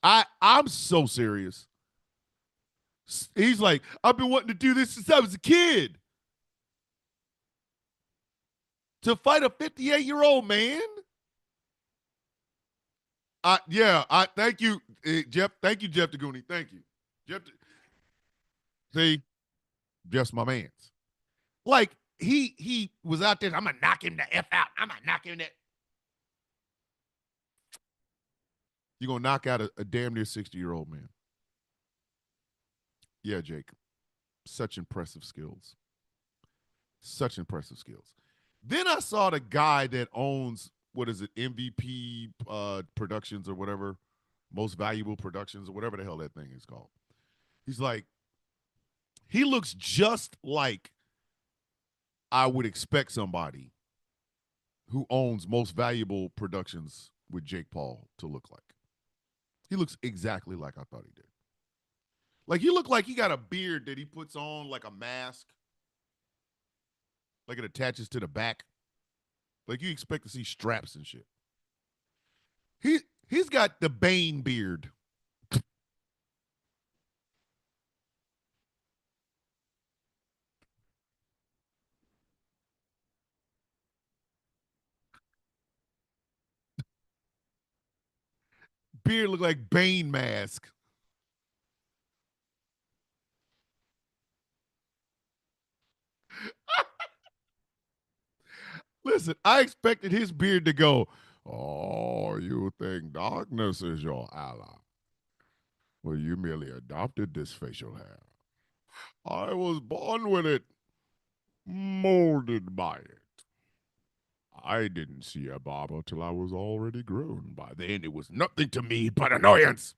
I'm so serious. He's like, I've been wanting to do this since I was a kid. To fight a 58-year-old man? I thank you, Jeff. Thank you, Jeff DeGooney. Thank you. See, Jeff's my man's. Like, he was out there, I'm gonna knock him the F out. I'm gonna knock him that. You're gonna knock out a damn near 60-year-old man. Yeah, Jake. Such impressive skills. Such impressive skills. Then I saw the guy that owns, what is it, MVP Productions or whatever, Most Valuable Productions or whatever the hell that thing is called. He's like, he looks just like I would expect somebody who owns Most Valuable Productions with Jake Paul to look like. He looks exactly like I thought he did. Like, he looked like he got a beard that he puts on like a mask. Like it attaches to the back. Like you expect to see straps and shit. He's got the Bane beard. beard looked like Bane mask. Listen, I expected his beard to go, oh, you think darkness is your ally? Well, you merely adopted this facial hair. I was born with it, molded by it. I didn't see a barber till I was already grown. By then, it was nothing to me but annoyance.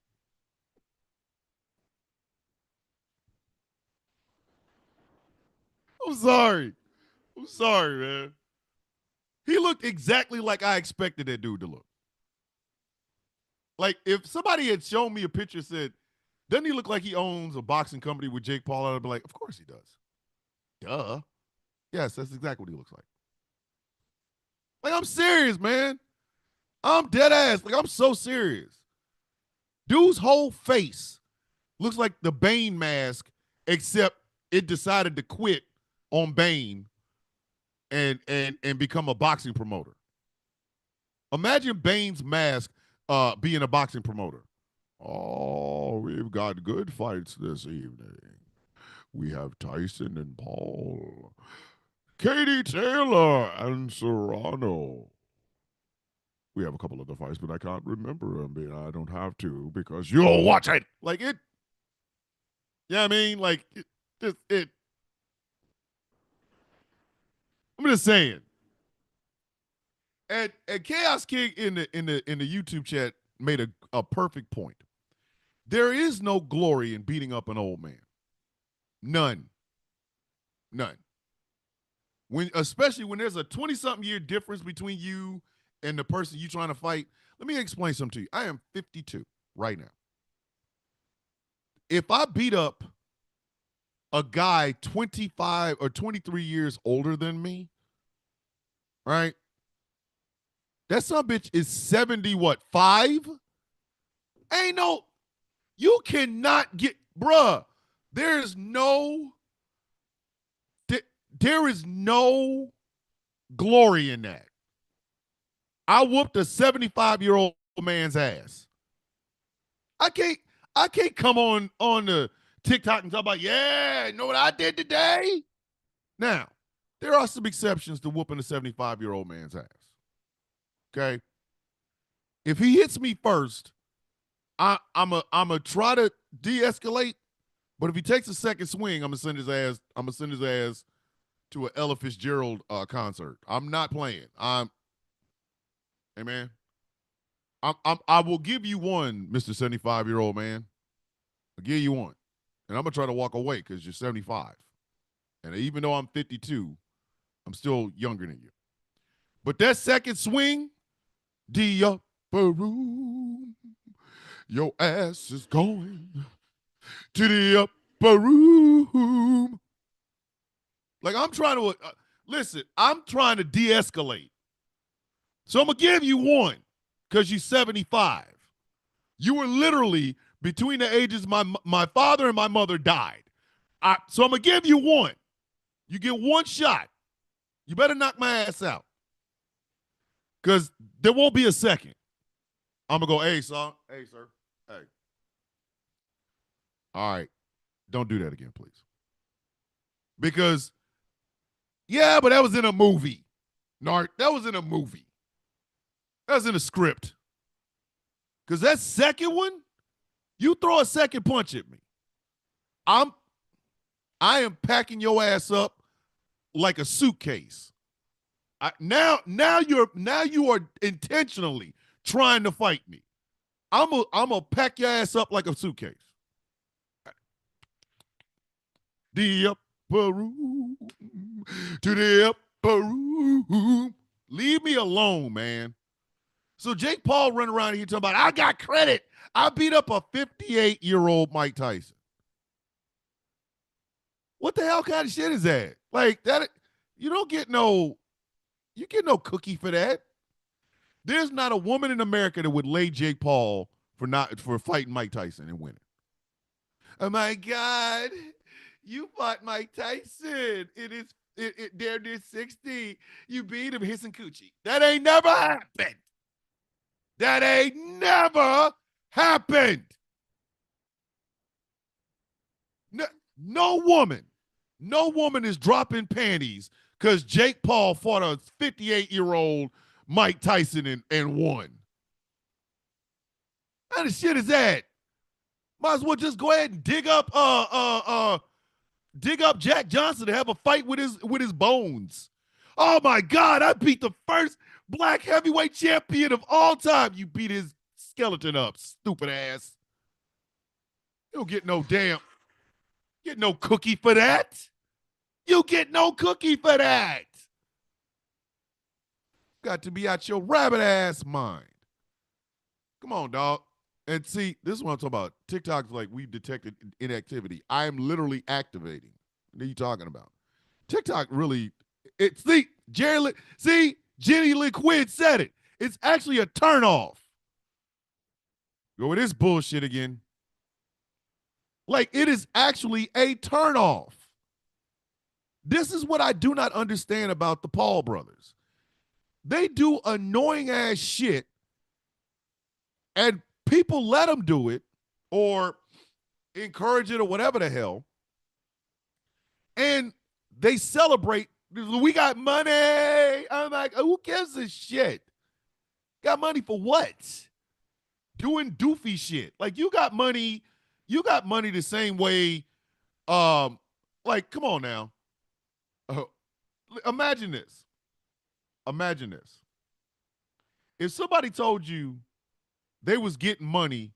I'm sorry. I'm sorry, man. He looked exactly like I expected that dude to look. Like, if somebody had shown me a picture and said, doesn't he look like he owns a boxing company with Jake Paul? I'd be like, of course he does. Duh. Yes, that's exactly what he looks like. Like, I'm serious, man. I'm dead ass. Like, I'm so serious. Dude's whole face looks like the Bane mask, except it decided to quit on Bane and become a boxing promoter. Imagine Bane's mask being a boxing promoter. Oh, we've got good fights this evening. We have Tyson and Paul, Katie Taylor and Serrano. We have a couple other fights, but I can't remember them. I don't have to because you'll watch it. Like it. Yeah, I mean, like it. I'm just saying. And Chaos King in the YouTube chat made a perfect point. There is no glory in beating up an old man. None. None. Especially when there's a 20-something year difference between you and the person you trying to fight. Let me explain something to you. I am 52 right now. If I beat up a guy 25 or 23 years older than me, right? That son bitch is 70, what, 5? Ain't no, you cannot get, bruh, there is no glory in that. I whooped a 75-year-old man's ass. I can't come on the TikTok and talk about, yeah, you know what I did today? Now, there are some exceptions to whooping a 75-year-old man's ass. Okay? If he hits me first, I'm a try to de-escalate, but if he takes a second swing, I'm gonna send his ass to an Ella Fitzgerald concert. I'm not playing. Hey man, I will give you one, Mr. 75-year-old man. I'll give you one. And I'm gonna try to walk away because you're 75. And even though I'm 52, I'm still younger than you. But that second swing, the upper room, your ass is going to the upper room. Like I'm trying to listen. I'm trying to de-escalate. So I'm gonna give you one because you're 75. You were literally between the ages my father and my mother died. So I'm gonna give you one. You get one shot. You better knock my ass out. Because there won't be a second. I'm gonna go, hey, son. Hey, sir. Hey. All right. Don't do that again, please. Because, yeah, but that was in a movie. Nart, that was in a movie. That was in a script. Because that second one, you throw a second punch at me. I am packing your ass up like a suitcase. Now you are intentionally trying to fight me. I'm gonna pack your ass up like a suitcase. The upper room, to the upper room. Leave me alone, man. So Jake Paul running around here talking about, I got credit. I beat up a 58-year-old Mike Tyson. What the hell kind of shit is that? Like that, you get no cookie for that. There's not a woman in America that would lay Jake Paul for fighting Mike Tyson and winning. Oh my God, you fought Mike Tyson. They're near 60. You beat him hissing coochie. That ain't never happened. That ain't never happened. No, no woman is dropping panties because Jake Paul fought a 58-year-old Mike Tyson and won. How the shit is that? Might as well just go ahead and dig up Jack Johnson to have a fight with his bones. Oh my God, I beat the first black heavyweight champion of all time. You beat his skeleton up, stupid ass. You don't get no cookie for that. You get no cookie for that. Got to be out your rabbit ass mind. Come on, dog. And see, this is what I'm talking about. TikTok's like we've detected inactivity. I am literally activating. What are you talking about? TikTok really, Jenny Lynn Quinn said it. It's actually a turnoff. Go with this bullshit again. Like, it is actually a turnoff. This is what I do not understand about the Paul brothers. They do annoying ass shit, and people let them do it or encourage it or whatever the hell. And they celebrate. We got money. I'm like, who gives a shit? Got money for what? Doing doofy shit. Like, you got money the same way. Like, come on now. Imagine this. If somebody told you they was getting money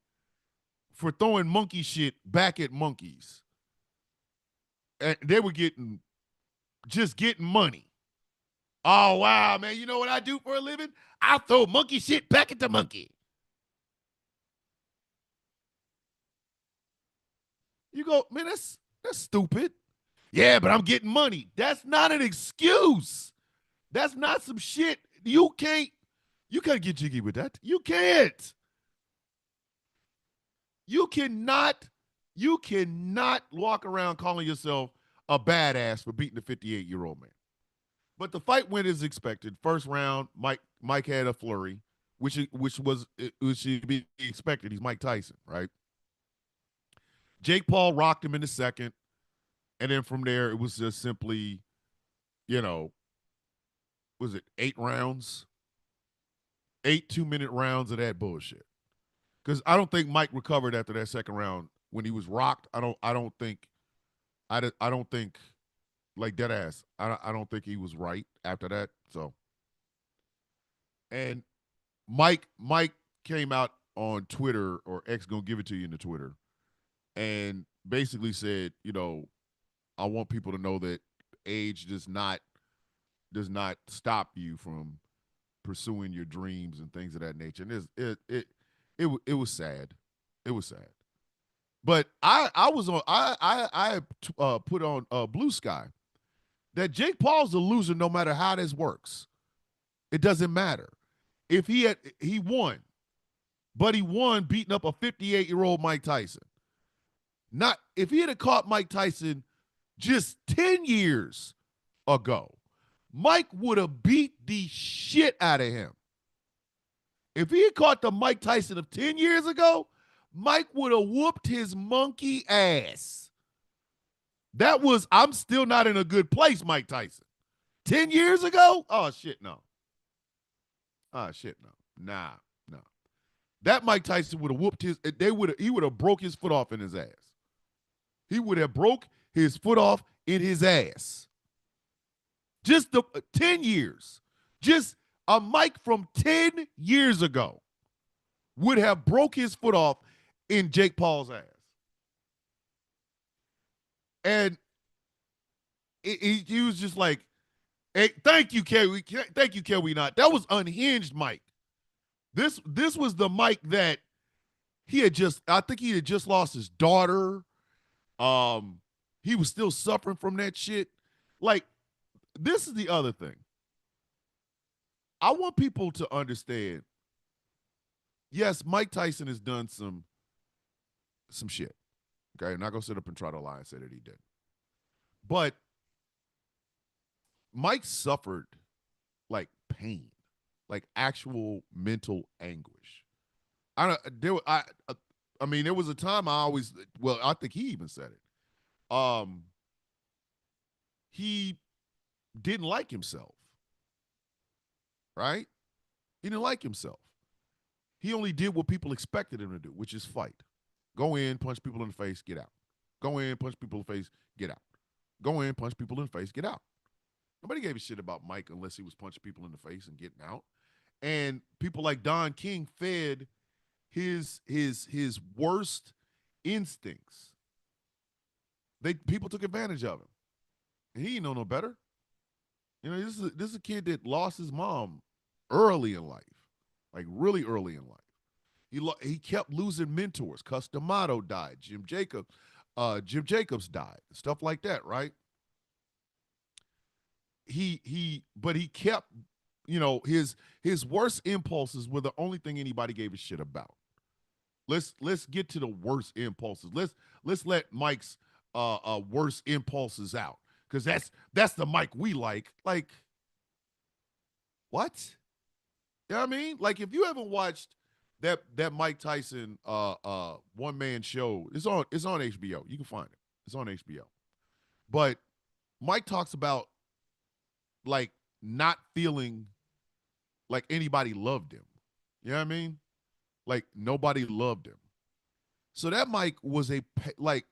for throwing monkey shit back at monkeys, and they were getting money. Oh, wow, man. You know what I do for a living? I throw monkey shit back at the monkey. You go, man, that's stupid. Yeah, but I'm getting money. That's not an excuse. That's not some shit. You can't get jiggy with that. You can't. You cannot walk around calling yourself a badass for beating a 58-year-old man. But the fight went as expected. First round, Mike had a flurry, which should be expected. He's Mike Tyson, right? Jake Paul rocked him in the second. And then from there, it was just simply, was it 8 rounds? 8 2-minute rounds of that bullshit. Because I don't think Mike recovered after that second round when he was rocked. I don't think like dead ass. I don't think he was right after that. So, and Mike came out on Twitter, or X gonna give it to you in the Twitter, and basically said, I want people to know that age does not stop you from pursuing your dreams and things of that nature. And it was sad. It was sad. But I was on I put on Blue Sky that Jake Paul's a loser no matter how this works. It doesn't matter. If he won, but he won beating up a 58-year-old Mike Tyson. Not if he had caught Mike Tyson just 10 years ago, Mike would have beat the shit out of him. If he had caught the Mike Tyson of 10 years ago, Mike would have whooped his monkey ass. That was, I'm still not in a good place, Mike Tyson. 10 years ago? Oh, shit, no. Oh, shit, no. Nah. That Mike Tyson would have whooped he would have broke his foot off in his ass. He would have broke his foot off in his ass. Just 10 years. Just a Mike from 10 years ago would have broke his foot off in Jake Paul's ass. And he was just like, hey, thank you, Kelly. Thank you, Kelly. Not. That was unhinged Mike. This was the Mike that I think he had just lost his daughter. He was still suffering from that shit. Like, this is the other thing. I want people to understand, yes, Mike Tyson has done some shit. Okay, I'm not going to sit up and try to lie and say that he didn't. But Mike suffered, like, pain, like actual mental anguish. I don't there I mean, there was a time I think he even said it. He didn't like himself, right? He didn't like himself. He only did what people expected him to do, which is fight. Go in, punch people in the face, get out. Go in, punch people in the face, get out. Go in, punch people in the face, get out. Nobody gave a shit about Mike unless he was punching people in the face and getting out. And people like Don King fed his worst instincts. People took advantage of him. And he didn't know no better. You know, this is a kid that lost his mom early in life, like really early in life. He kept losing mentors. Cus D'Amato died. Jim Jacobs died. Stuff like that, right? But he kept, you know, his worst impulses were the only thing anybody gave a shit about. Let's get to the worst impulses. Let's let Mike's worst impulses out, because that's the Mike we like. Like, what? You know what I mean? Like, if you haven't watched that Mike Tyson one man show, it's on HBO. You can find it. It's on HBO. But Mike talks about, like, not feeling like anybody loved him. You know what I mean? Like, nobody loved him. So that Mike was like,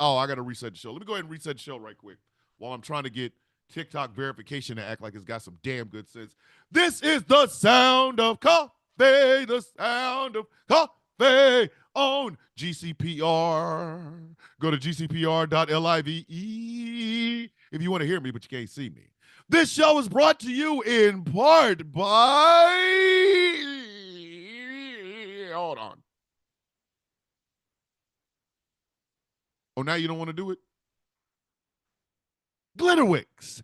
oh, I got to reset the show. Let me go ahead and reset the show right quick while I'm trying to get TikTok verification to act like it's got some damn good sense. This is the sound of coffee, the sound of coffee on GCPR. Go to gcpr.live if you want to hear me, but you can't see me. This show is brought to you in part by... Hold on. Oh, now you don't want to do it? Glitterwix.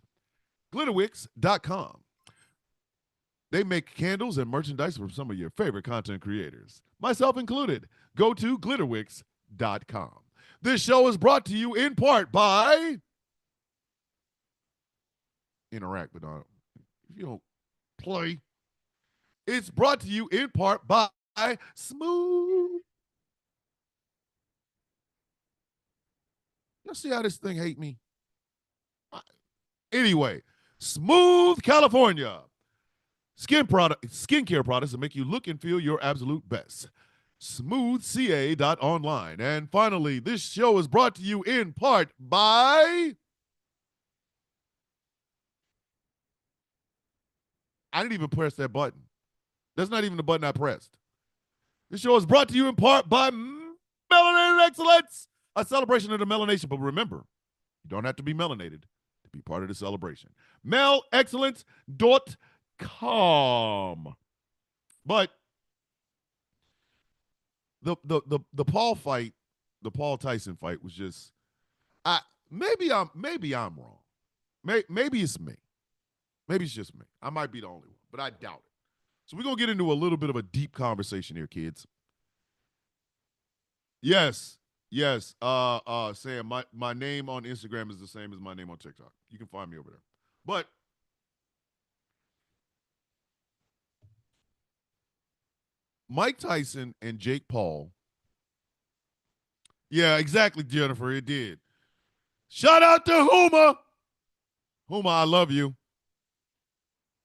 Glitterwix.com. They make candles and merchandise from some of your favorite content creators, myself included. Go to glitterwix.com. This show is brought to you in part by... Interact, but if you don't play. It's brought to you in part by Smooth. Y'all see how this thing hate me? Anyway, Smooth California. Skincare products that make you look and feel your absolute best. Smoothca.online. And finally, this show is brought to you in part by... I didn't even press that button. That's not even the button I pressed. This show is brought to you in part by Melanated Excellence, a celebration of the melanation. But remember, you don't have to be melanated to be part of the celebration. melexcellence.com. But the Paul Tyson fight was just... maybe I'm wrong. Maybe it's me. Maybe it's just me. I might be the only one, but I doubt it. So we're going to get into a little bit of a deep conversation here, kids. Yes. Sam, my name on Instagram is the same as my name on TikTok. You can find me over there. But Mike Tyson and Jake Paul. Yeah, exactly, Jennifer. It did. Shout out to Huma. Huma, I love you.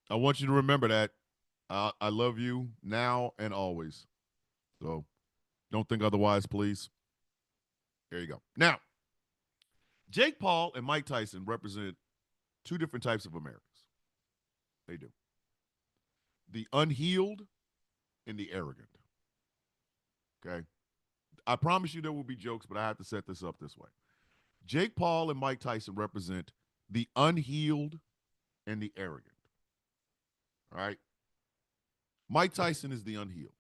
I want you to remember that. I love you now and always. So don't think otherwise, please. There you go. Now, Jake Paul and Mike Tyson represent two different types of Americans. They do. The unhealed and the arrogant. Okay? I promise you there will be jokes, but I have to set this up this way. Jake Paul and Mike Tyson represent the unhealed and the arrogant. All right? Mike Tyson is the unhealed.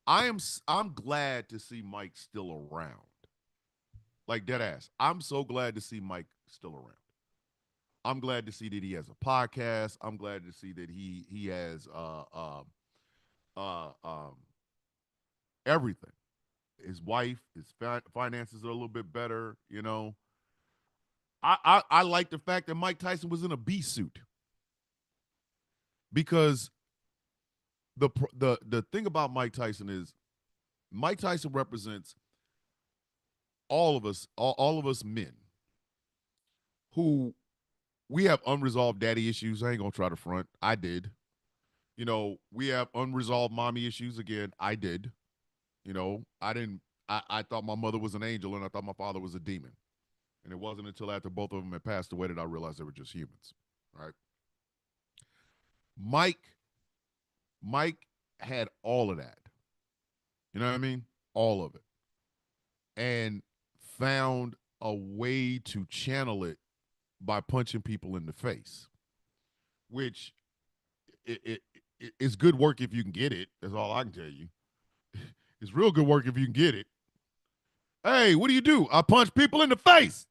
I'm glad to see Mike still around. Like, dead ass. I'm so glad to see Mike still around. I'm glad to see that he has a podcast. I'm glad to see that he has everything. His wife, his finances are a little bit better, you know. I like the fact that Mike Tyson was in a bee suit, because the thing about Mike Tyson is Mike Tyson represents all of us, all of us men who we have unresolved daddy issues. I ain't gonna try to front. I did. You know, we have unresolved mommy issues. Again, I did. You know, I didn't. I thought my mother was an angel and I thought my father was a demon. And it wasn't until after both of them had passed away that I realized they were just humans. Right? Mike, Mike had all of that. You know what I mean? All of it. And found a way to channel it by punching people in the face, which it's good work if you can get it. That's all I can tell you. It's real good work if you can get it. Hey, what do? I punch people in the face.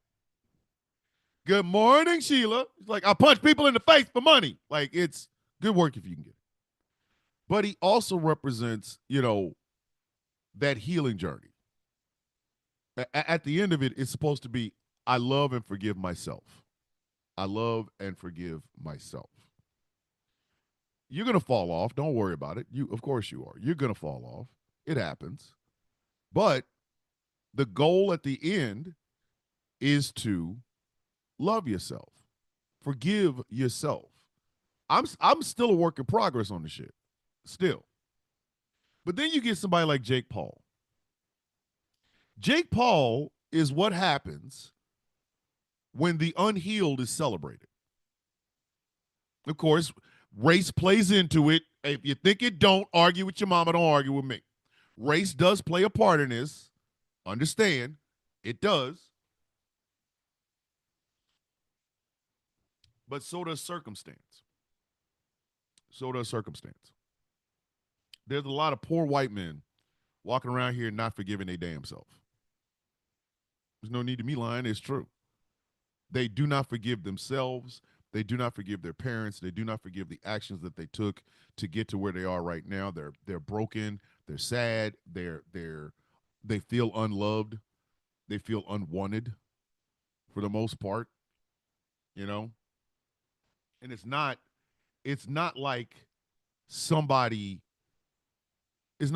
Good morning, Sheila. It's like, I punch people in the face for money. Like, it's good work if you can get it. But he also represents, you know, that healing journey. At the end of it, it's supposed to be, I love and forgive myself. I love and forgive myself. You're going to fall off. Don't worry about it. Of course you are. You're going to fall off. It happens. But the goal at the end is to love yourself. Forgive yourself. I'm still a work in progress on the shit. Still. But then you get somebody like Jake Paul. Jake Paul is what happens when the unhealed is celebrated. Of course, race plays into it. If you think it don't, argue with your mama, don't argue with me. Race does play a part in this. Understand, it does. But so does circumstance. So does circumstance. There's a lot of poor white men walking around here not forgiving their damn self. There's no need to me lying. It's true. They do not forgive themselves. They do not forgive their parents. They do not forgive the actions that they took to get to where they are right now. They're broken. They're sad. They feel unloved. They feel unwanted for the most part, you know? And it's not like somebody is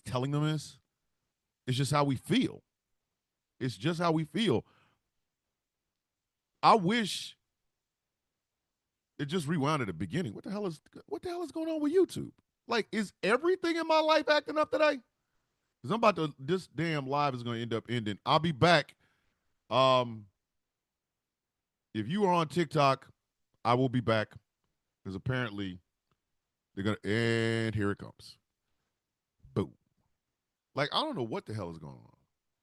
telling them this. It's just how we feel. It's just how we feel. I wish it just rewound at the beginning. What the hell is going on with YouTube? Like, is everything in my life acting up today? Because this damn live is going to end up ending. I'll be back. If you are on TikTok, I will be back. Because apparently they're going to, and here it comes. Boom. Like, I don't know what the hell is going on.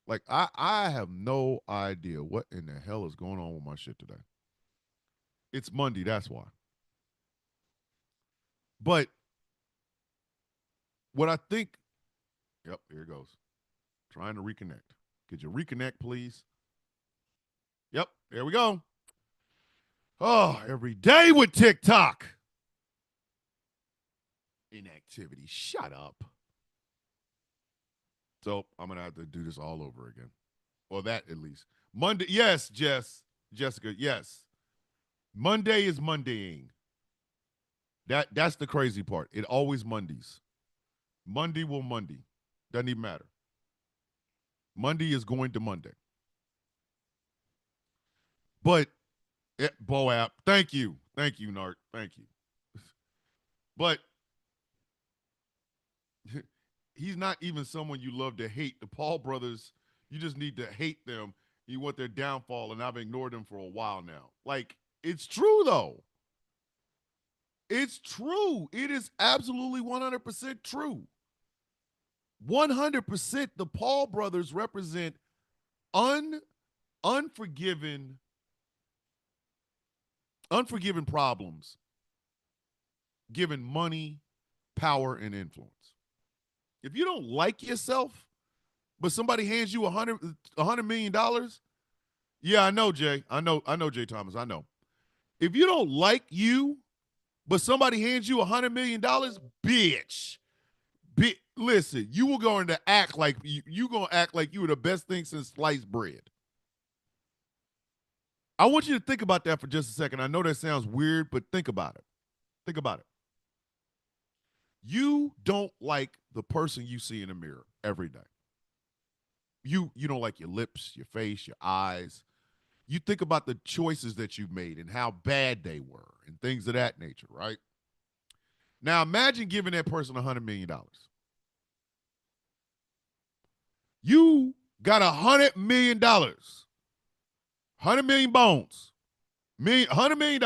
Like, I have no idea what in the hell is going on with my shit today. It's Monday, that's why. But what I think, yep, here it goes. Trying to reconnect. Could you reconnect, please? Yep, there we go. Oh, every day with TikTok. Inactivity. Shut up. So I'm going to have to do this all over again. Or that at least. Monday, yes, Jessica, yes. Monday is Mondaying. That's the crazy part. It always Mondays. Monday will Monday. Doesn't even matter. Monday is going to Monday. But, Bo app, thank you. Thank you, Nart. Thank you. But he's not even someone you love to hate. The Paul brothers, you just need to hate them. You want their downfall, and I've ignored them for a while now. Like, it's true, though. It's true. It is absolutely 100% true. 100% the Paul brothers represent unforgiven problems given money, power, and influence. If you don't like yourself, but somebody hands you $100 million, yeah, I know, Jay. I know, Jay Thomas. I know. If you don't like you, but somebody hands you $100 million, bitch. Listen, you were going to act like you gonna act like you were the best thing since sliced bread. I want you to think about that for just a second. I know that sounds weird, but think about it. Think about it. You don't like the person you see in the mirror every day. You don't like your lips, your face, your eyes. You think about the choices that you've made and how bad they were and things of that nature, right? Now imagine giving that person $100 million. You got $100 million, 100 million bones, $100 million.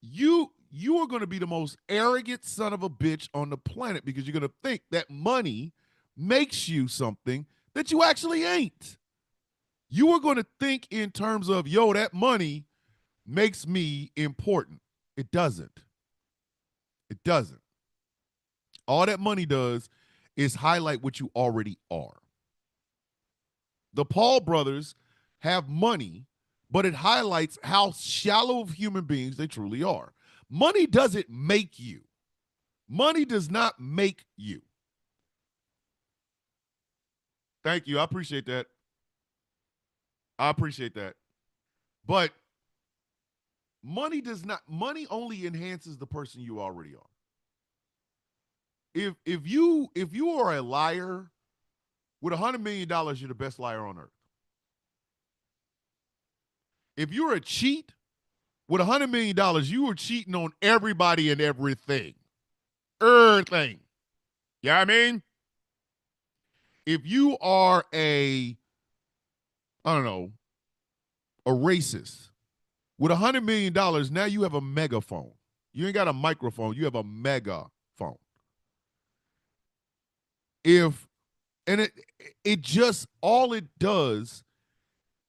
You are going to be the most arrogant son of a bitch on the planet because you're going to think that money makes you something that you actually ain't. You are going to think in terms of, yo, that money makes me important. It doesn't. It doesn't. All that money does is highlight what you already are. The Paul brothers have money, but it highlights how shallow of human beings they truly are. Money doesn't make you. Money does not make you. Thank you. I appreciate that. I appreciate that. But money only enhances the person you already are. If you are a liar with $100 million, you're the best liar on earth. If you're a cheat with $100 million, you are cheating on everybody and everything. Everything. You know what I mean? If you are I don't know, a racist with $100 million, now you have a megaphone. You ain't got a microphone, you have a megaphone. It just, all it does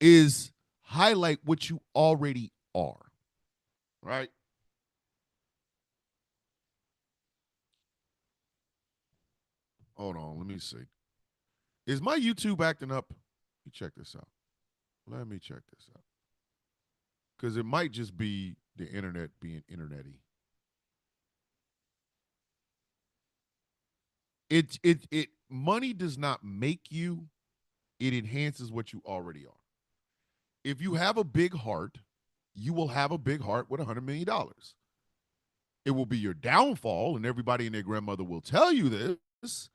is highlight what you already are, right? Hold on, let me see. Is my YouTube acting up? Let me check this out. Let me check this out. Because it might just be the internet being internety. Money does not make you, it enhances what you already are. If you have a big heart, you will have a big heart with $100 million. It will be your downfall, and everybody and their grandmother will tell you this,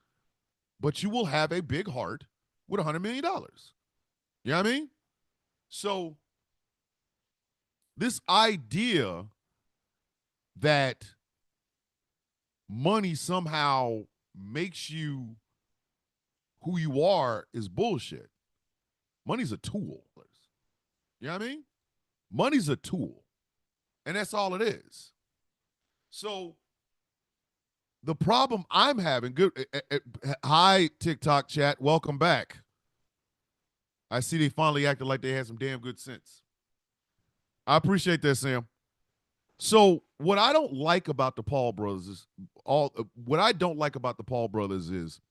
but you will have a big heart with $100 million. You know what I mean? So this idea that money somehow makes you who you are is bullshit. Money's a tool. You know what I mean? Money's a tool. And that's all it is. So the problem I'm having, hi, TikTok chat, welcome back. I see they finally acted like they had some damn good sense. I appreciate that, Sam. So what I don't like about the Paul brothers is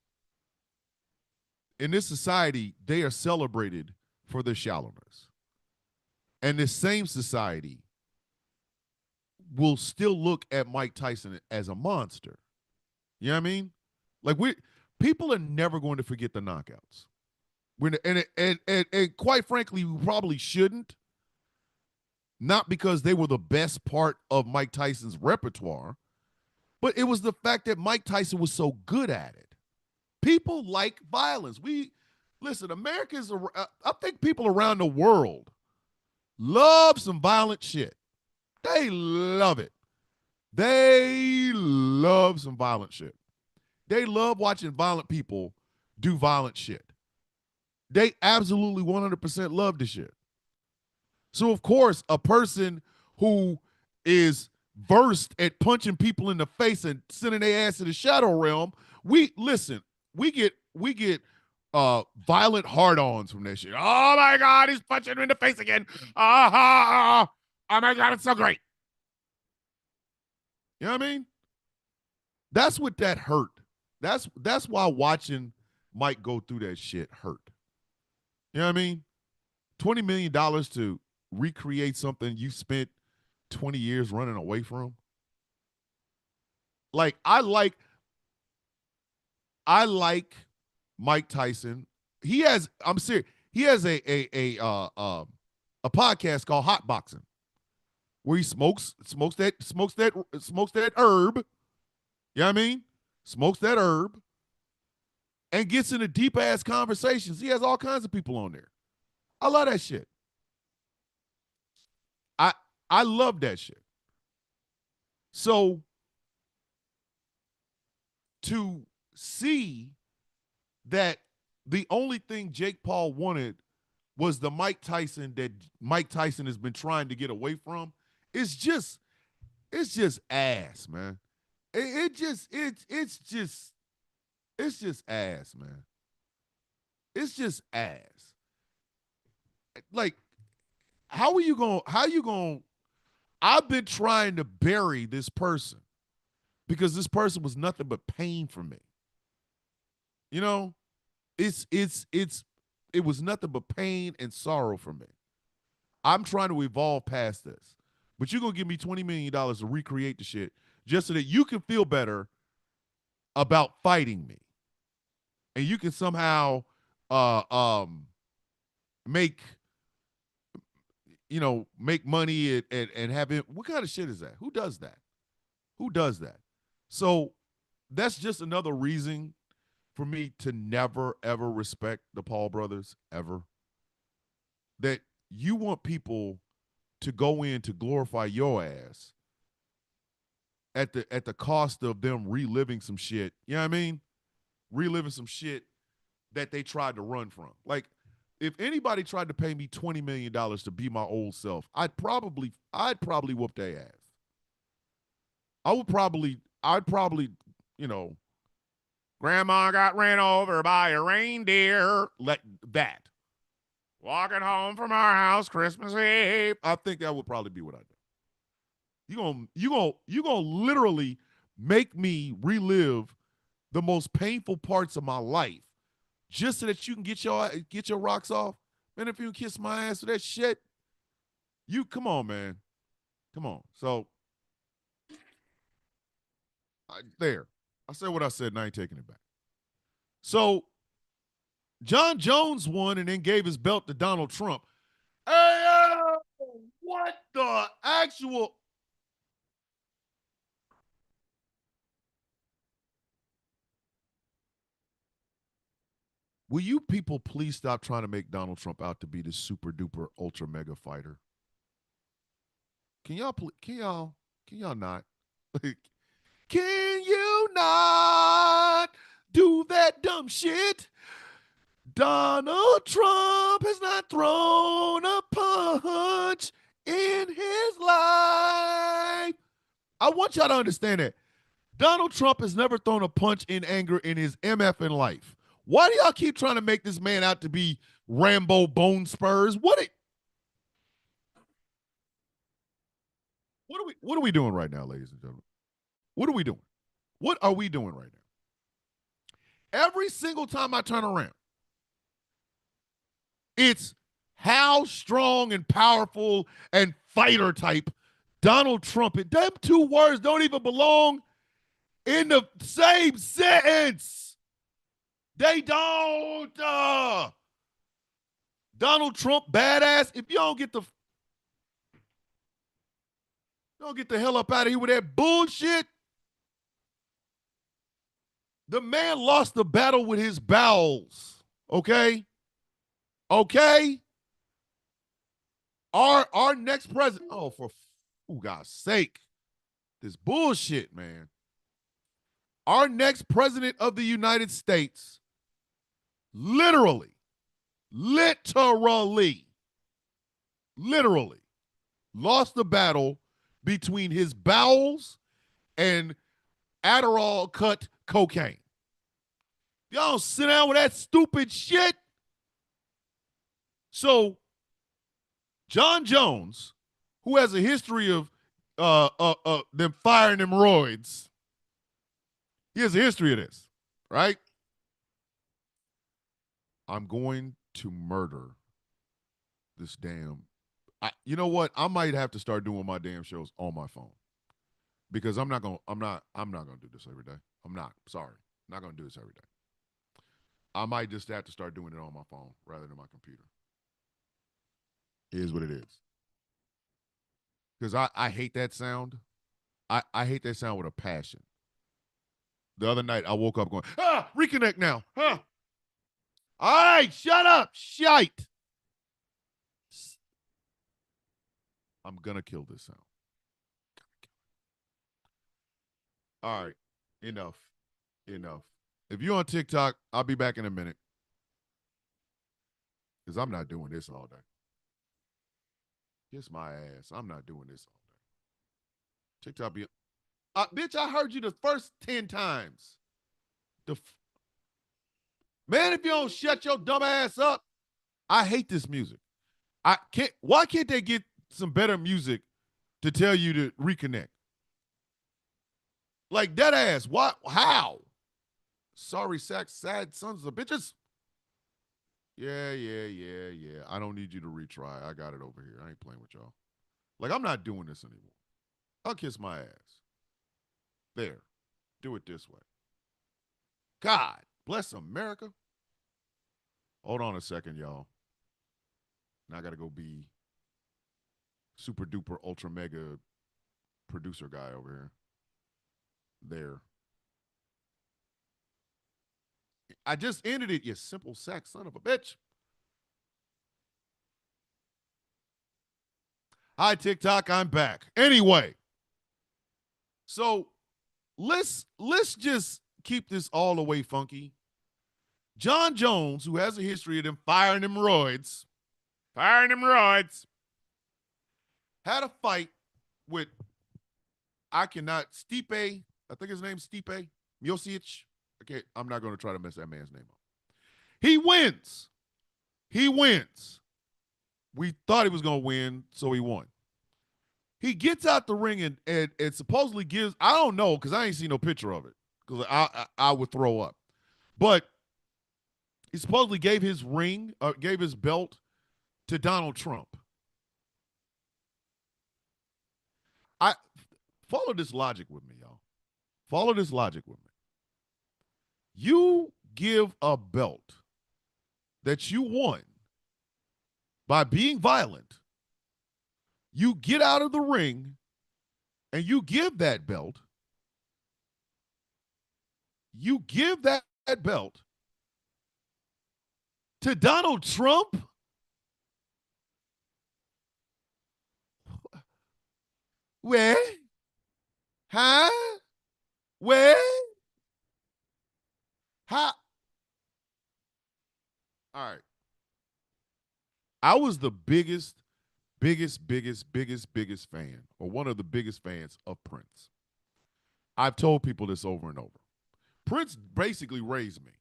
in this society, they are celebrated for their shallowness. And this same society will still look at Mike Tyson as a monster. You know what I mean? Like, people are never going to forget the knockouts. And quite frankly, we probably shouldn't. Not because they were the best part of Mike Tyson's repertoire, but it was the fact that Mike Tyson was so good at it. People like violence. Listen, I think people around the world love some violent shit. They love it. They love some violent shit. They love watching violent people do violent shit. They absolutely 100% love the shit. So, of course, a person who is versed at punching people in the face and sending their ass to the shadow realm, we get violent hard-ons from that shit. Oh my God, he's punching him in the face again. Oh my God, it's so great. You know what I mean? That's what that hurt. That's why watching Mike go through that shit hurt. You know what I mean? $20 million to recreate something you spent 20 years running away from. Like, I like Mike Tyson. I'm serious. He has a podcast called Hot Boxing, where he smokes that herb, You know what I mean? Smokes that herb and gets into deep ass conversations. He has all kinds of people on there. I love that shit. I I love that shit. So to see that the only thing Jake Paul wanted was the Mike Tyson that Mike Tyson has been trying to get away from, it's just ass, man. It's just ass, man. It's just ass. Like, how you going I've been trying to bury this person because this person was nothing but pain for me. You know, it was nothing but pain and sorrow for me. I'm trying to evolve past this. But you're gonna give me $20 million to recreate the shit just so that you can feel better about fighting me. And you can somehow uh um make make money and have it. What kind of shit is that? Who does that? Who does that? So that's just another reason for me to never ever respect the Paul brothers ever. That you want people to go in to glorify your ass at the cost of them reliving some shit. You know what I mean? Reliving some shit that they tried to run from. Like, if anybody tried to pay me $20 million to be my old self, I'd probably whoop their ass. I'd probably, you know, grandma got ran over by a reindeer. Let that. Walking home from our house Christmas Eve. I think that would probably be what I do. You gonna literally make me relive the most painful parts of my life just so that you can get your rocks off. Man, if you kiss my ass for that shit, you come on, man. Come on. So there. I said what I said, and I ain't taking it back. So John Jones won and then gave his belt to Donald Trump. Hey, what the actual? Will you people please stop trying to make Donald Trump out to be this super duper ultra mega fighter? Can y'all? Can y'all? Can y'all not? Can you not do that dumb shit? Donald Trump has not thrown a punch in his life. I want y'all to understand that. Donald Trump has never thrown a punch in anger in his MF in life. Why do y'all keep trying to make this man out to be Rambo Bone Spurs? What are we doing right now, ladies and gentlemen? What are we doing? What are we doing right now? Every single time I turn around, it's how strong and powerful and fighter type Donald Trump. Them two words don't even belong in the same sentence. They don't. Donald Trump, badass. If you don't get the hell up out of here with that bullshit. The man lost the battle with his bowels. Okay? Okay? Our next president. Oh, for God's sake. This bullshit, man. Our next president of the United States literally, literally, literally lost the battle between his bowels and Adderall cut cocaine. Y'all don't sit down with that stupid shit. So, John Jones, who has a history of them firing them roids, he has a history of this, right? I'm going to murder this damn. You know what? I might have to start doing my damn shows on my phone because I'm not gonna do this every day. I'm not. Sorry, I'm not gonna do this every day. I might just have to start doing it on my phone rather than my computer. It is what it is. Because I hate that sound. I hate that sound with a passion. The other night, I woke up going, reconnect now. Huh? All right, shut up. Shite. I'm going to kill this sound. All right, enough. Enough. If you're on TikTok, I'll be back in a minute. Because I'm not doing this all day. Kiss my ass. I'm not doing this all day. TikTok be. Bitch, I heard you the first 10 times. Man, if you don't shut your dumb ass up, I hate this music. Why can't they get some better music to tell you to reconnect? Like dead ass. What? How? Sorry, sad sons of bitches. Yeah. I don't need you to retry. I got it over here. I ain't playing with y'all. Like, I'm not doing this anymore. I'll kiss my ass. There. Do it this way. God bless America. Hold on a second, y'all. Now I got to go be super duper ultra mega producer guy over here. There. I just ended it, you simple sack son of a bitch. Hi, TikTok. I'm back. Anyway, so let's just keep this all the way funky. John Jones, who has a history of them firing them roids, had a fight with Stipe. I think his name's Stipe Miocic. Okay, I'm not going to try to mess that man's name up. He wins. We thought he was going to win, so he won. He gets out the ring and supposedly gives, I don't know, because I ain't seen no picture of it, because I would throw up. But he supposedly gave his belt to Donald Trump. I follow this logic with me, y'all. Follow this logic with me. You give a belt that you won by being violent. You get out of the ring and you give that belt. You give that belt to Donald Trump? Where? Huh? Where? How? All right. I was the biggest fan, or one of the biggest fans of Prince. I've told people this over and over. Prince basically raised me.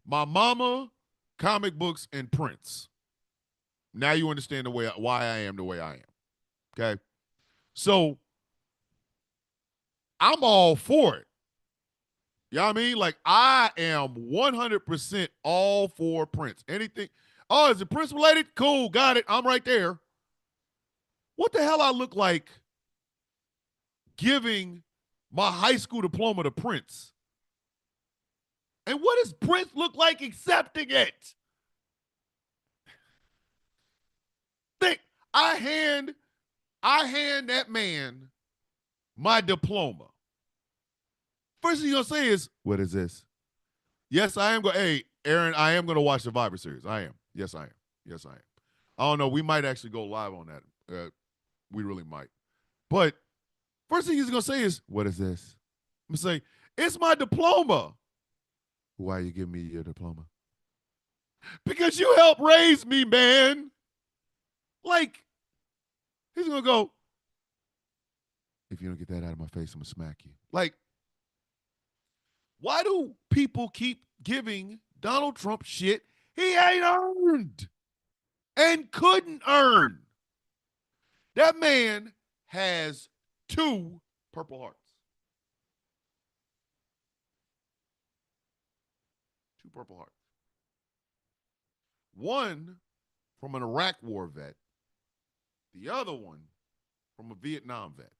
My mama, comic books, and Prince. Now you understand why I am the way I am. Okay? So I'm all for it. You know what I mean? Like, I am 100% all for Prince. Anything. Oh, is it Prince related? Cool, got it. I'm right there. What the hell I look like giving my high school diploma to Prince? And what does Prince look like accepting it? Think I hand that man my diploma. First thing you're gonna say is, what is this? Yes, I am going. Hey, Aaron, I am going to watch Survivor Series. I am. Yes, I am. I don't know. We might actually go live on that. We really might. But first thing he's going to say is, what is this? I'm going to say, it's my diploma. Why are you giving me your diploma? Because you helped raise me, man. Like, he's going to go, if you don't get that out of my face, I'm going to smack you. Like, why do people keep giving Donald Trump shit he ain't earned and couldn't earn? That man has 2 Purple Hearts. 2 Purple Hearts. One from an Iraq War vet. The other one from a Vietnam vet.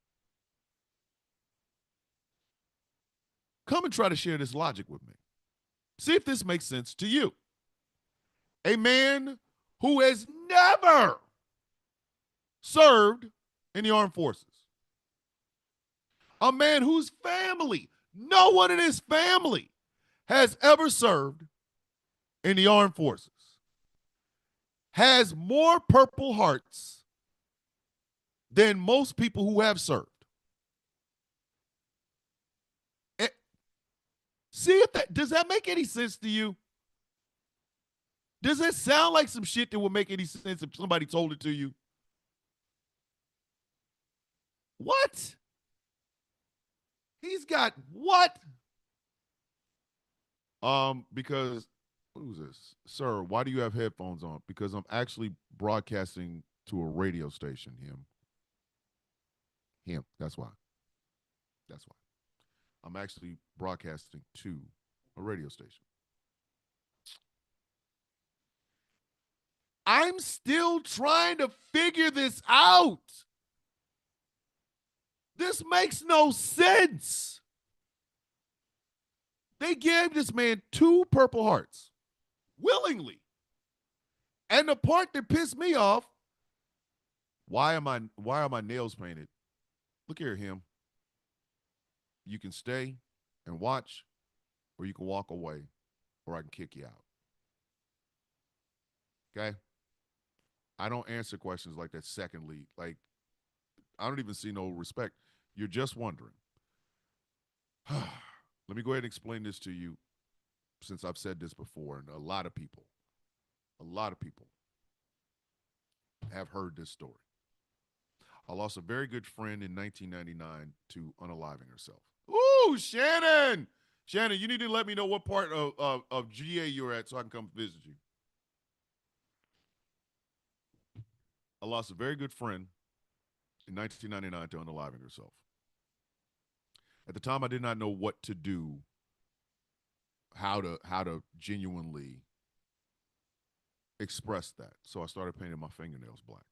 Come and try to share this logic with me. See if this makes sense to you. A man who has never served in the armed forces. A man whose family No one in his family has ever served in the armed forces, has more Purple Hearts than most people who have served. See if that does that make any sense to you? Does it sound like some shit that would make any sense if somebody told it to you? What? He's got what? Because who's this? Sir, why do you have headphones on? Because I'm actually broadcasting to a radio station. Him. That's why. That's why. I'm actually broadcasting to a radio station. I'm still trying to figure this out. This makes no sense. They gave this man 2 Purple Hearts willingly. And the part that pissed me off, why are my nails painted? Look here, him. You can stay and watch, or you can walk away, or I can kick you out. Okay? I don't answer questions like that. Secondly, like, I don't even see no respect. You're just wondering. Let me go ahead and explain this to you, since I've said this before, and a lot of people have heard this story. I lost a very good friend in 1999 to unaliving herself. Ooh, Shannon! Shannon, you need to let me know what part of GA you're at so I can come visit you. I lost a very good friend in 1999 to unaliving herself. At the time, I did not know what to do, how to genuinely express that. So I started painting my fingernails black.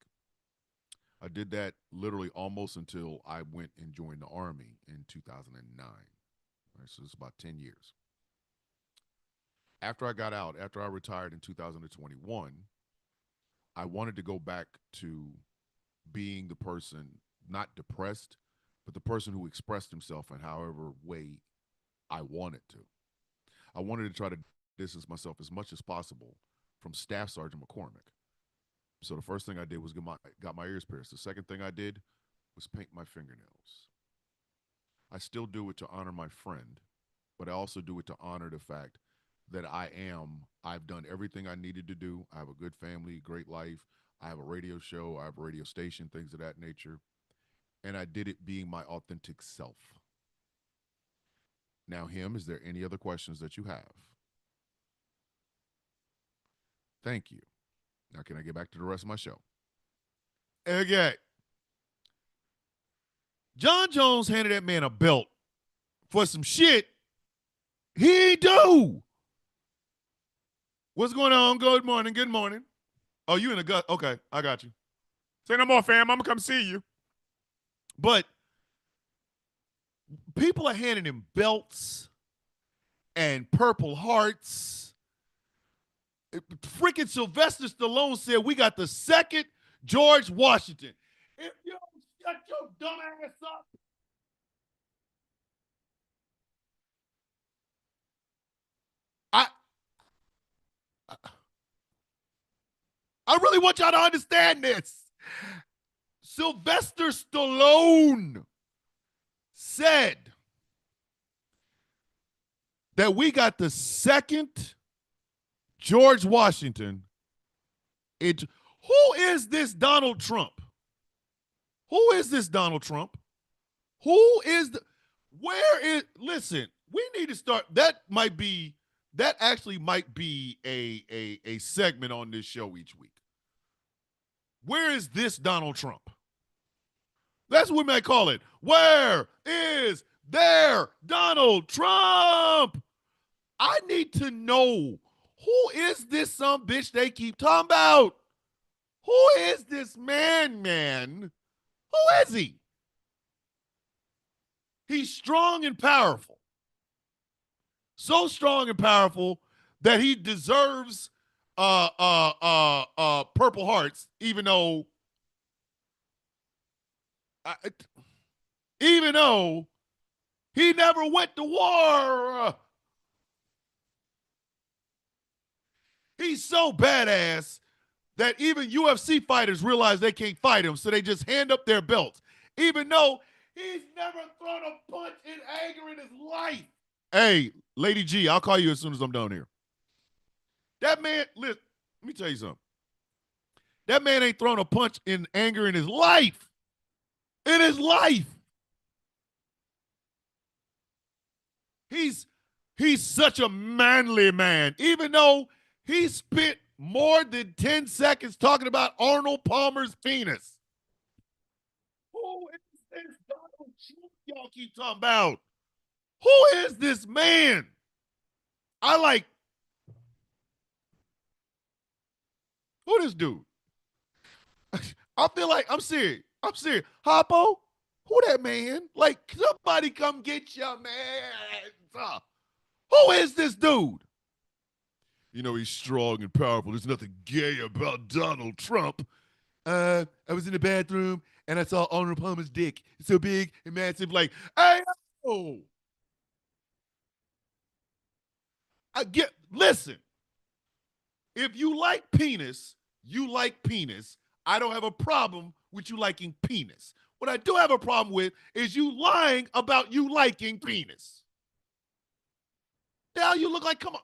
I did that literally almost until I went and joined the Army in 2009. Right, so it's about 10 years. After I got out, after I retired in 2021, I wanted to go back to being the person, not depressed, but the person who expressed himself in however way I wanted to. I wanted to try to distance myself as much as possible from Staff Sergeant McCormick. So the first thing I did was got my ears pierced. The second thing I did was paint my fingernails. I still do it to honor my friend, but I also do it to honor the fact that I've done everything I needed to do. I have a good family, great life. I have a radio show, I have a radio station, things of that nature. And I did it being my authentic self. Now, is there any other questions that you have? Thank you. Now, can I get back to the rest of my show? Okay. John Jones handed that man a belt for some shit he do. What's going on? Good morning. Good morning. Oh, you in the gut? Okay, I got you. Say no more, fam. I'm gonna come see you. But people are handing him belts and Purple Hearts. Freaking Sylvester Stallone said we got the second George Washington. If you don't shut your dumb ass up. I really want y'all to understand this. Sylvester Stallone said that we got the second George Washington. Who is this Donald Trump? Who is this Donald Trump? Who is listen, we need to start, that actually might be a segment on this show each week. Where is this Donald Trump? That's what we might call it. Where is there Donald Trump? I need to know, who is this some bitch they keep talking about? Who is this man? Who is he? He's strong and powerful. So strong and powerful that he deserves Purple Hearts, even though He never went to war. He's so badass that even UFC fighters realize they can't fight him, so they just hand up their belts, even though he's never thrown a punch in anger in his life. Hey, Lady G, I'll call you as soon as I'm done here. That man, listen, let me tell you something. That man ain't thrown a punch in anger in his life. In his life. He's such a manly man, even though he spent more than 10 seconds talking about Arnold Palmer's penis. Who is this Donald Trump y'all keep talking about? Who is this man? Who this dude? I feel like I'm serious. I'm serious. Hoppo, who that man? Like, somebody come get your man. Who is this dude? You know, he's strong and powerful. There's nothing gay about Donald Trump. I was in the bathroom and I saw Arnold Palmer's dick. It's so big and massive. Like, hey, oh. Listen. If you like penis, you like penis. I don't have a problem with you liking penis. What I do have a problem with is you lying about you liking penis. Now you look like, come on.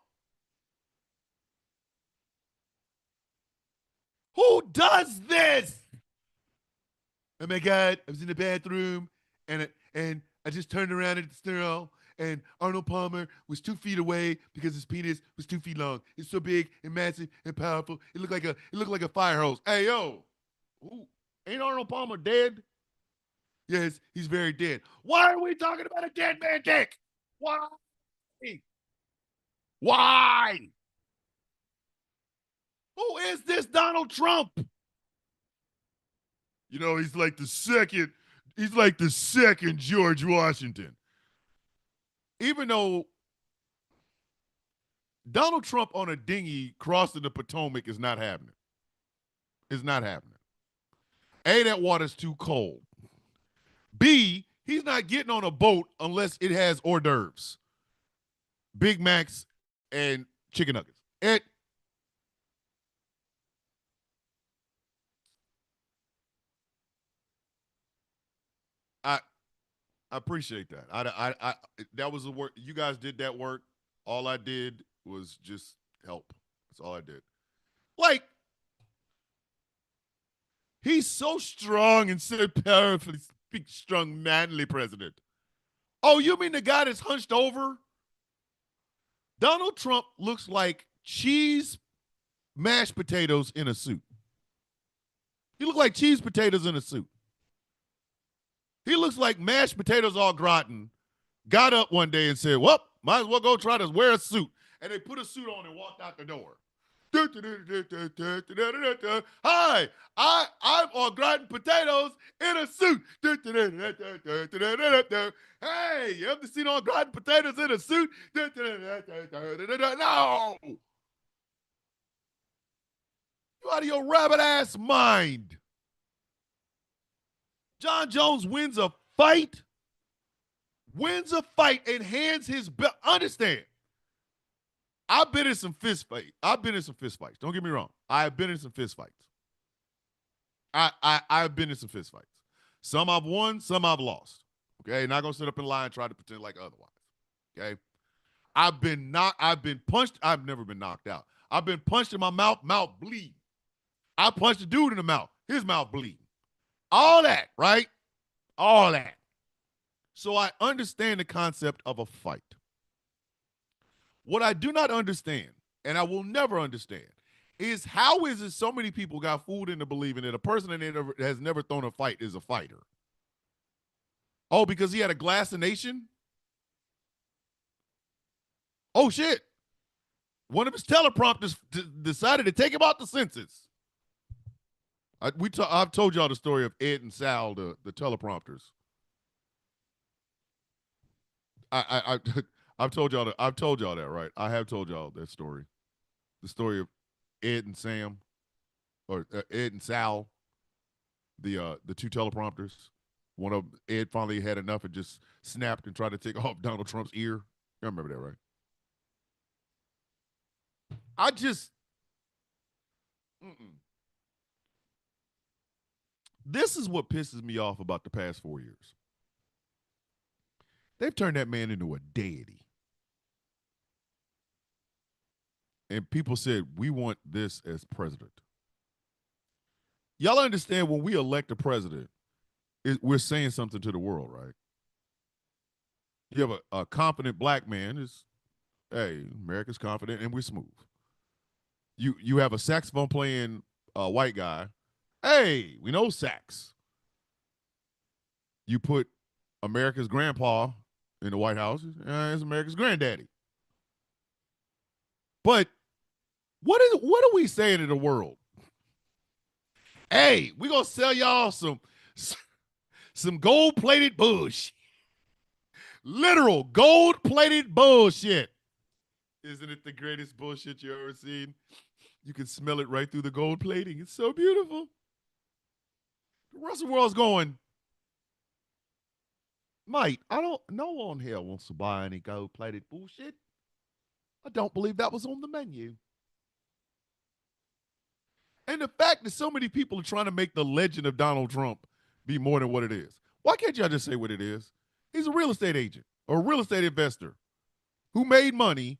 Who does this? Oh my God, I was in the bathroom and I just turned around at the sternal and Arnold Palmer was 2 feet away because his penis was 2 feet long. It's so big and massive and powerful. It looked like a fire hose. Hey yo, ooh, ain't Arnold Palmer dead? Yes, he's very dead. Why are we talking about a dead man dick? Why? Why? Who is this Donald Trump? You know, he's like the second George Washington. Even though Donald Trump on a dinghy crossing the Potomac is not happening. It's not happening. A, that water's too cold. B, he's not getting on a boat unless it has hors d'oeuvres, Big Macs, and chicken nuggets. I appreciate that. That was the work. You guys did that work. All I did was just help. That's all I did. Like, he's so strong and so powerful. Big, strong, manly president. Oh, you mean the guy that's hunched over? Donald Trump looks like cheese mashed potatoes in a suit. He looks like cheese potatoes in a suit. He looks like mashed potatoes all gratin. Got up one day and said, well, might as well go try to wear a suit. And they put a suit on and walked out the door. Hi, I'm on gratin potatoes in a suit. Hey, you ever seen on gratin potatoes in a suit? No. You out of your rabbit ass mind. John Jones wins a fight, and hands his belt. Understand. I've been in some fist fights. Don't get me wrong. I've been in some fist fights. I've been in some fist fights. Some I've won, some I've lost. Okay, not gonna sit up in line and try to pretend like otherwise. Okay, I've been punched. I've never been knocked out. I've been punched in my mouth bleed. I punched a dude in the mouth, his mouth bleeding. All that, right? All that. So I understand the concept of a fight. What I do not understand, and I will never understand, is how is it so many people got fooled into believing that a person that has never thrown a fight is a fighter? Oh, because he had a glass of nation? Oh, shit. One of his teleprompters decided to take him out the census. I've told y'all the story of Ed and Sal, the teleprompters. I've told y'all that, right? I have told y'all that story. The story of Ed and Sam, or Ed and Sal, the 2 teleprompters. one of Ed finally had enough and just snapped and tried to take off Donald Trump's ear. You remember that, right? I just, this is what pisses me off about the past 4 years. They've turned that man into a deity. And people said, we want this as president. Y'all understand when we elect a president, we're saying something to the world, right? You have a confident black man is, hey, America's confident and we're smooth. You have a saxophone playing white guy, hey, we know sax. You put America's grandpa in the White House, it's America's granddaddy. But what are we saying to the world? Hey, we gonna sell y'all some gold-plated bullshit. Literal gold-plated bullshit. Isn't it the greatest bullshit you ever seen? You can smell it right through the gold plating. It's so beautiful. The rest of the world's going, mate, no one here wants to buy any gold-plated bullshit. I don't believe that was on the menu. And the fact that so many people are trying to make the legend of Donald Trump be more than what it is. Why can't y'all just say what it is? He's a real estate agent or a real estate investor who made money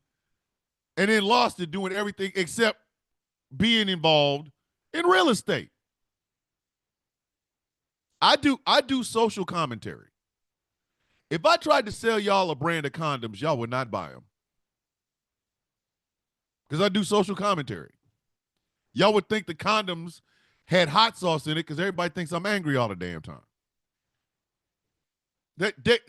and then lost it doing everything except being involved in real estate. I do social commentary. If I tried to sell y'all a brand of condoms, y'all would not buy them. Because I do social commentary. Y'all would think the condoms had hot sauce in it because everybody thinks I'm angry all the damn time.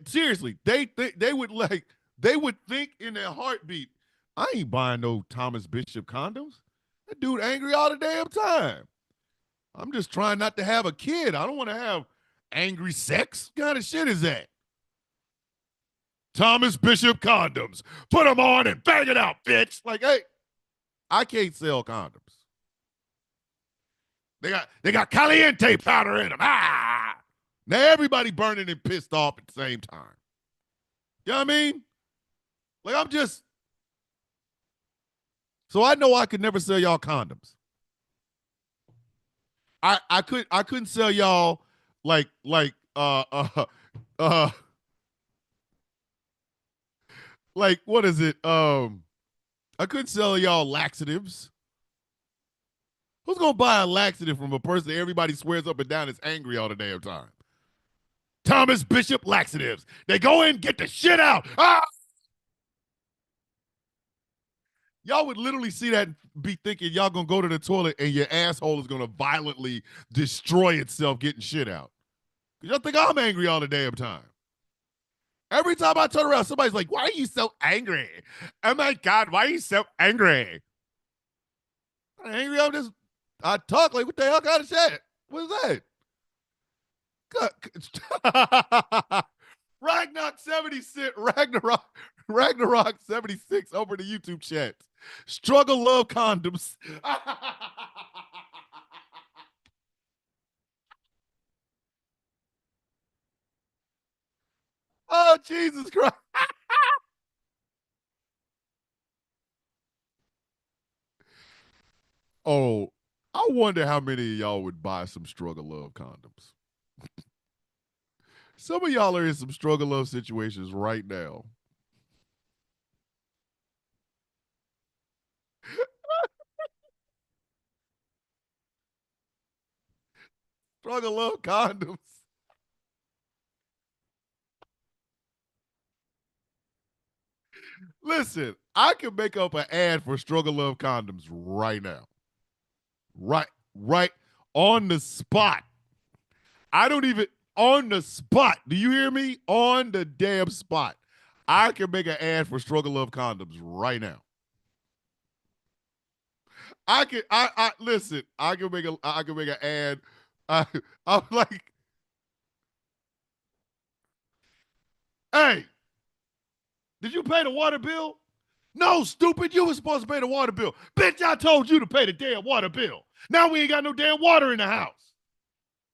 Seriously, they would think in their heartbeat, I ain't buying no Thomas Bishop condoms. That dude angry all the damn time. I'm just trying not to have a kid. I don't want to have angry sex. What kind of shit is that? Thomas Bishop condoms. Put them on and bang it out, bitch. Like, hey, I can't sell condoms. They got caliente powder in them. Ah! Now everybody burning and pissed off at the same time. You know what I mean? Like, I'm just. So I know I could never sell y'all condoms. I couldn't sell y'all like what is it? I couldn't sell y'all laxatives. Who's gonna buy a laxative from a person that everybody swears up and down is angry all the damn time? Thomas Bishop laxatives. They go in, get the shit out. Ah! Y'all would literally see that and be thinking y'all gonna go to the toilet and your asshole is gonna violently destroy itself getting shit out. Y'all think I'm angry all the damn time. Every time I turn around, somebody's like, why are you so angry? Oh my God, why are you so angry? I'm angry, I talk like, what the hell kind of shit? What is that? Ragnarok 76 over the YouTube chat. Struggle love condoms. Oh, Jesus Christ. Oh, I wonder how many of y'all would buy some struggle love condoms. Some of y'all are in some struggle love situations right now. Struggle love condoms. Listen, I can make up an ad for struggle love condoms right now. Right on the spot. I don't even on the spot. Do you hear me? On the damn spot. I can make an ad for struggle love condoms right now. I listen, I can make an ad. I'm like, hey, did you pay the water bill? No, stupid. You were supposed to pay the water bill. Bitch, I told you to pay the damn water bill. Now we ain't got no damn water in the house.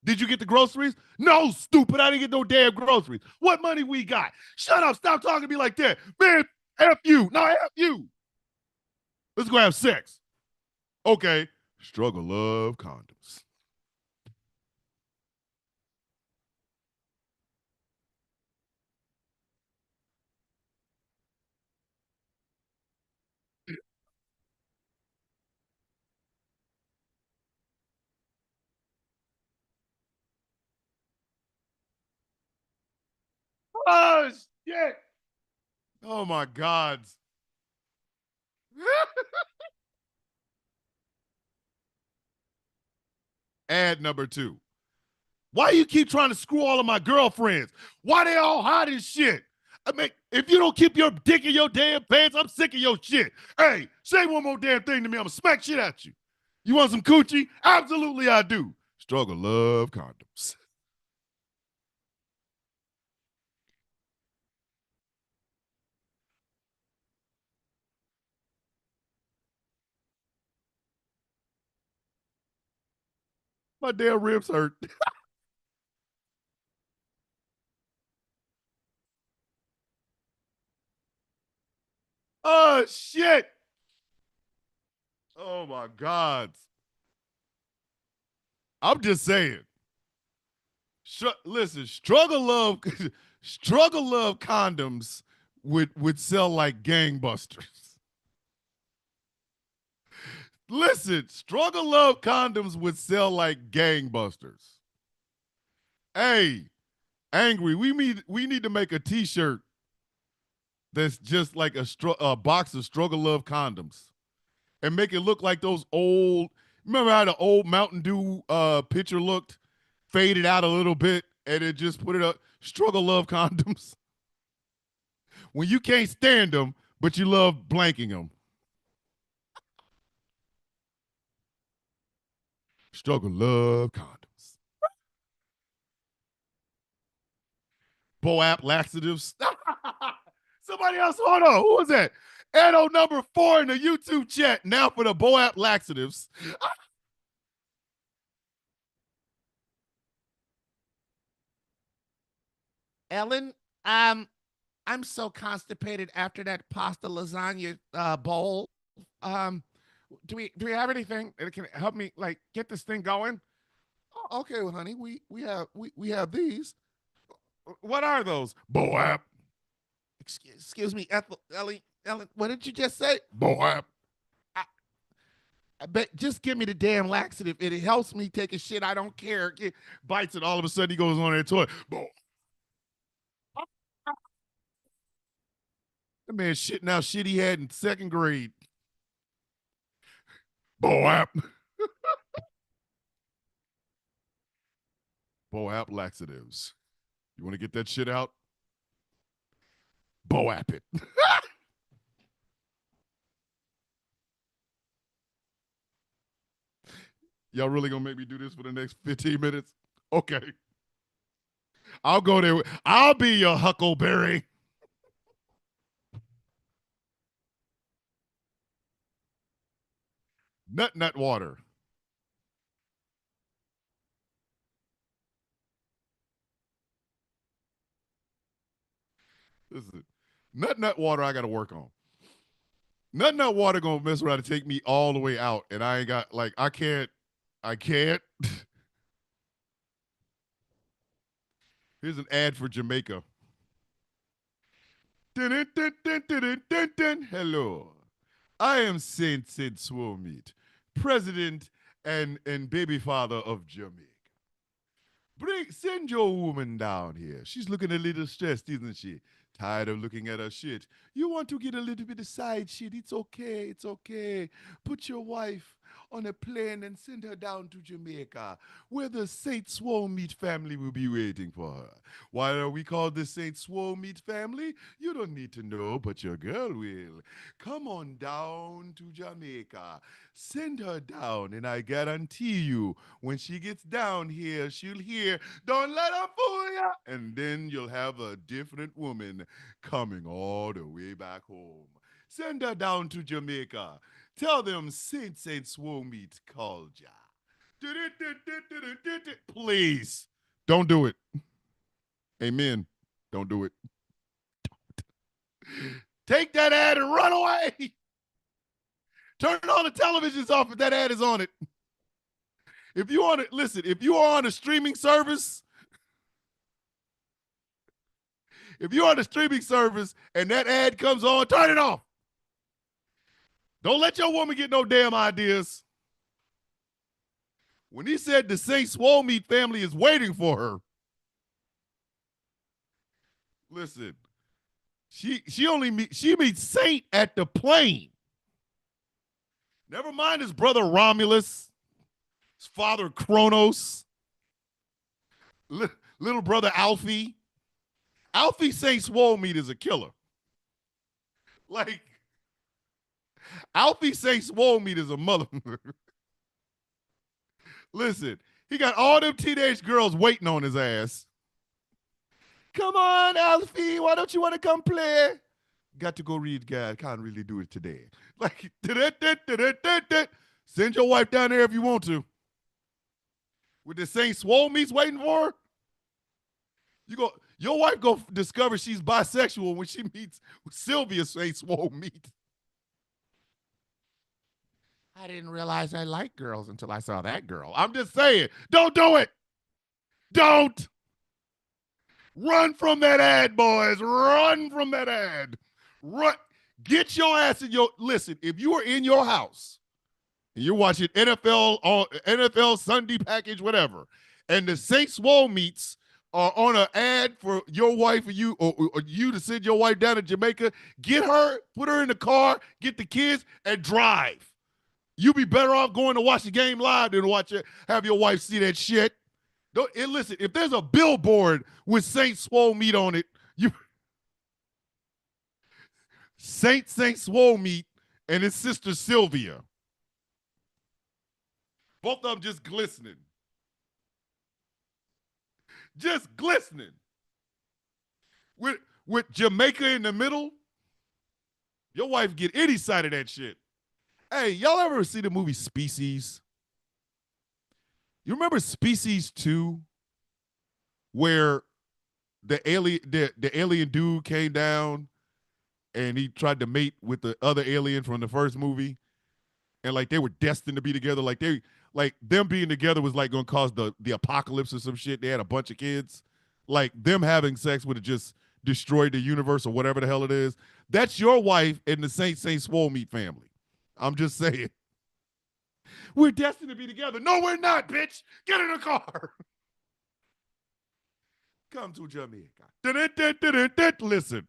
Did you get the groceries? No, stupid. I didn't get no damn groceries. What money we got? Shut up. Stop talking to me like that. Man, F you. No, F you. Let's go have sex. Okay. Struggle love condoms. Oh, shit. Oh, my God. Ad number two. Why you keep trying to screw all of my girlfriends? Why they all hot as shit? I mean, if you don't keep your dick in your damn pants, I'm sick of your shit. Hey, say one more damn thing to me. I'm gonna smack shit at you. You want some coochie? Absolutely, I do. Struggle love condoms. My damn ribs hurt. Oh shit. Oh my God. I'm just saying. Listen, struggle love condoms would sell like gangbusters. Listen, struggle love condoms would sell like gangbusters. Hey, angry, we need to make a T-shirt that's just like a box of struggle love condoms and make it look like those old. Remember how the old Mountain Dew picture looked, faded out a little bit, and it just put it up. Struggle love condoms. When you can't stand them, but you love blanking them. Struggle love condoms. Boap laxatives. Somebody else, hold on. Who was that? Edo number 4 in the YouTube chat. Now for the Boap laxatives. Ellen, I'm so constipated after that pasta lasagna bowl. Um, do we have anything that can help me like get this thing going? Oh, okay, well, honey, we have these. What are those? Boap. Excuse me, Ellen, what did you just say? Boap. I, I bet just give me the damn laxative. It helps me take a shit. I don't care. It bites it. All of a sudden, he goes on that toilet. Boop. That man shitting out shit he had in second grade. Boap. Boap laxatives. You want to get that shit out? Boap it. Y'all really gonna make me do this for the next 15 minutes? Okay. I'll go there. I'll be your huckleberry. Nut water. Listen, nut water I gotta work on. Nut water gonna mess around and take me all the way out. And I ain't got like I can't. Here's an ad for Jamaica. Dun, dun, dun, dun, dun, dun, dun. Hello. I am Saint Swomit, president and baby father of Jamaica. Send your woman down here. She's looking a little stressed, isn't she? Tired of looking at her shit. You want to get a little bit of side shit? It's okay. It's okay. Put your wife on a plane and send her down to Jamaica, where the Saint Swomit family will be waiting for her. Why are we called the Saint Swomit family? You don't need to know, but your girl will. Come on down to Jamaica. Send her down, and I guarantee you, when she gets down here, she'll hear, "Don't let her fool ya." And then you'll have a different woman coming all the way back home. Send her down to Jamaica. Tell them Saint Swomit called ya. Please don't do it. Amen. Don't do it. Take that ad and run away. Turn all the televisions off if that ad is on it. If you on it, listen, if you are on a streaming service, if you're on a streaming service and that ad comes on, turn it off. Don't let your woman get no damn ideas. When he said the Saint Swole Meat family is waiting for her, listen, she meets Saint at the plane. Never mind his brother Romulus, his father Kronos, little brother Alfie. Alfie Saint Swole Meat is a killer. Like, Alfie Saint Swole Meat is a mother. Listen, he got all them teenage girls waiting on his ass. Come on, Alfie, why don't you want to come play? Got to go read God. Can't really do it today. Like, send your wife down there if you want to. With the Saint Swole Meats waiting for her, your wife go discover she's bisexual when she meets Sylvia Saint Swole Meat. I didn't realize I liked girls until I saw that girl. I'm just saying, don't do it. Don't. Run from that ad, boys. Run from that ad. Run. Get your ass in your, listen, if you are in your house and you're watching NFL Sunday package, whatever, and the Saint Swole Meats are on an ad for your wife or you to send your wife down to Jamaica, get her, put her in the car, get the kids, and drive. You be better off going to watch the game live than have your wife see that shit. Listen, if there's a billboard with Saint Swole Meat on it, Saint Swole Meat and his sister Sylvia. Both of them just glistening. Just glistening. With Jamaica in the middle, your wife get any side of that shit. Hey, y'all ever see the movie Species? You remember Species 2, where the alien dude came down and he tried to mate with the other alien from the first movie, and like they were destined to be together. Like them being together was like gonna cause the apocalypse or some shit. They had a bunch of kids. Like them having sex would have just destroyed the universe or whatever the hell it is. That's your wife and the Saint Swole Meat family. I'm just saying. We're destined to be together. No, we're not, bitch. Get in the car. Come to Jamaica. Listen,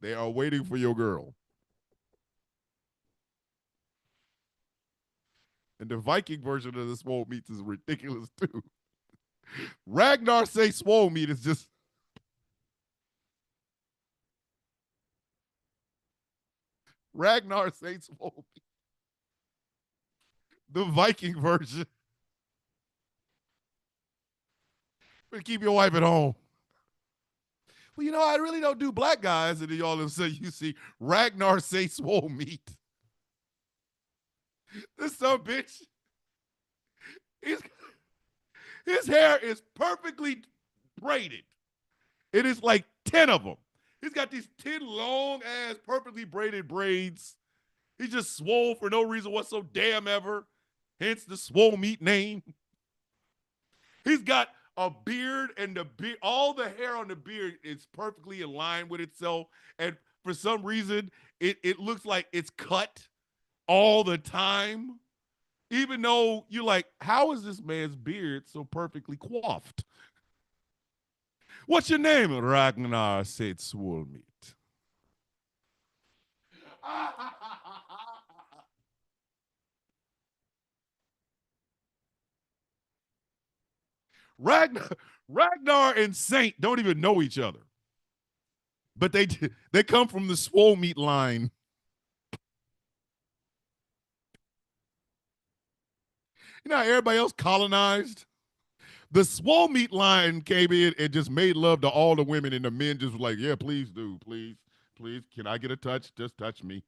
they are waiting for your girl. And the Viking version of the Swole Meats is ridiculous, too. Ragnar Say Swole Meat is just... Ragnar Say Swole Meat. The Viking version. But keep your wife at home. Well, I really don't do black guys. And then all of a sudden you see Ragnar Say Swole Meat. This son of a bitch. His hair is perfectly braided. It is like 10 of them. He's got these 10 long-ass, perfectly braided braids. He's just swole for no reason whatsoever. Hence the Swole Meat name. He's got a beard, and all the hair on the beard is perfectly in line with itself. And for some reason, it looks like it's cut all the time. Even though you're like, how is this man's beard so perfectly coiffed? What's your name? Ragnar said Swole Meat. Ragnar and Saint don't even know each other, but they come from the Swole Meat line. You know how everybody else colonized? The Swole Meat line came in and just made love to all the women, and the men just were like, yeah, please do. Please. Can I get a touch? Just touch me.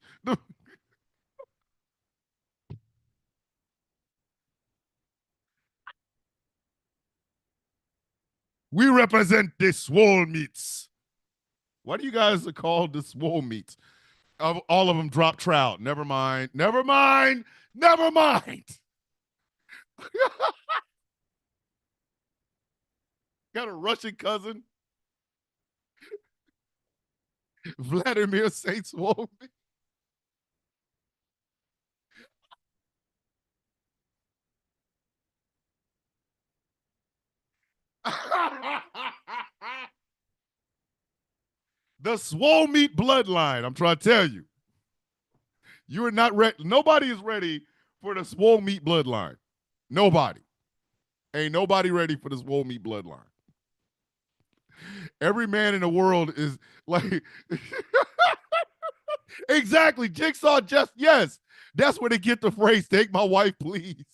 We represent the swole meats. Why do you guys call the swole meats? All of them drop trout. Never mind. Never mind. Never mind. Got a Russian cousin, Vladimir Saint Swole. The swole meat bloodline. I'm trying to tell you. You are not ready. Nobody is ready for the swole meat bloodline. Nobody. Ain't nobody ready for the swole meat bloodline. Every man in the world is like exactly. Jigsaw just yes. That's where they get the phrase, take my wife, please.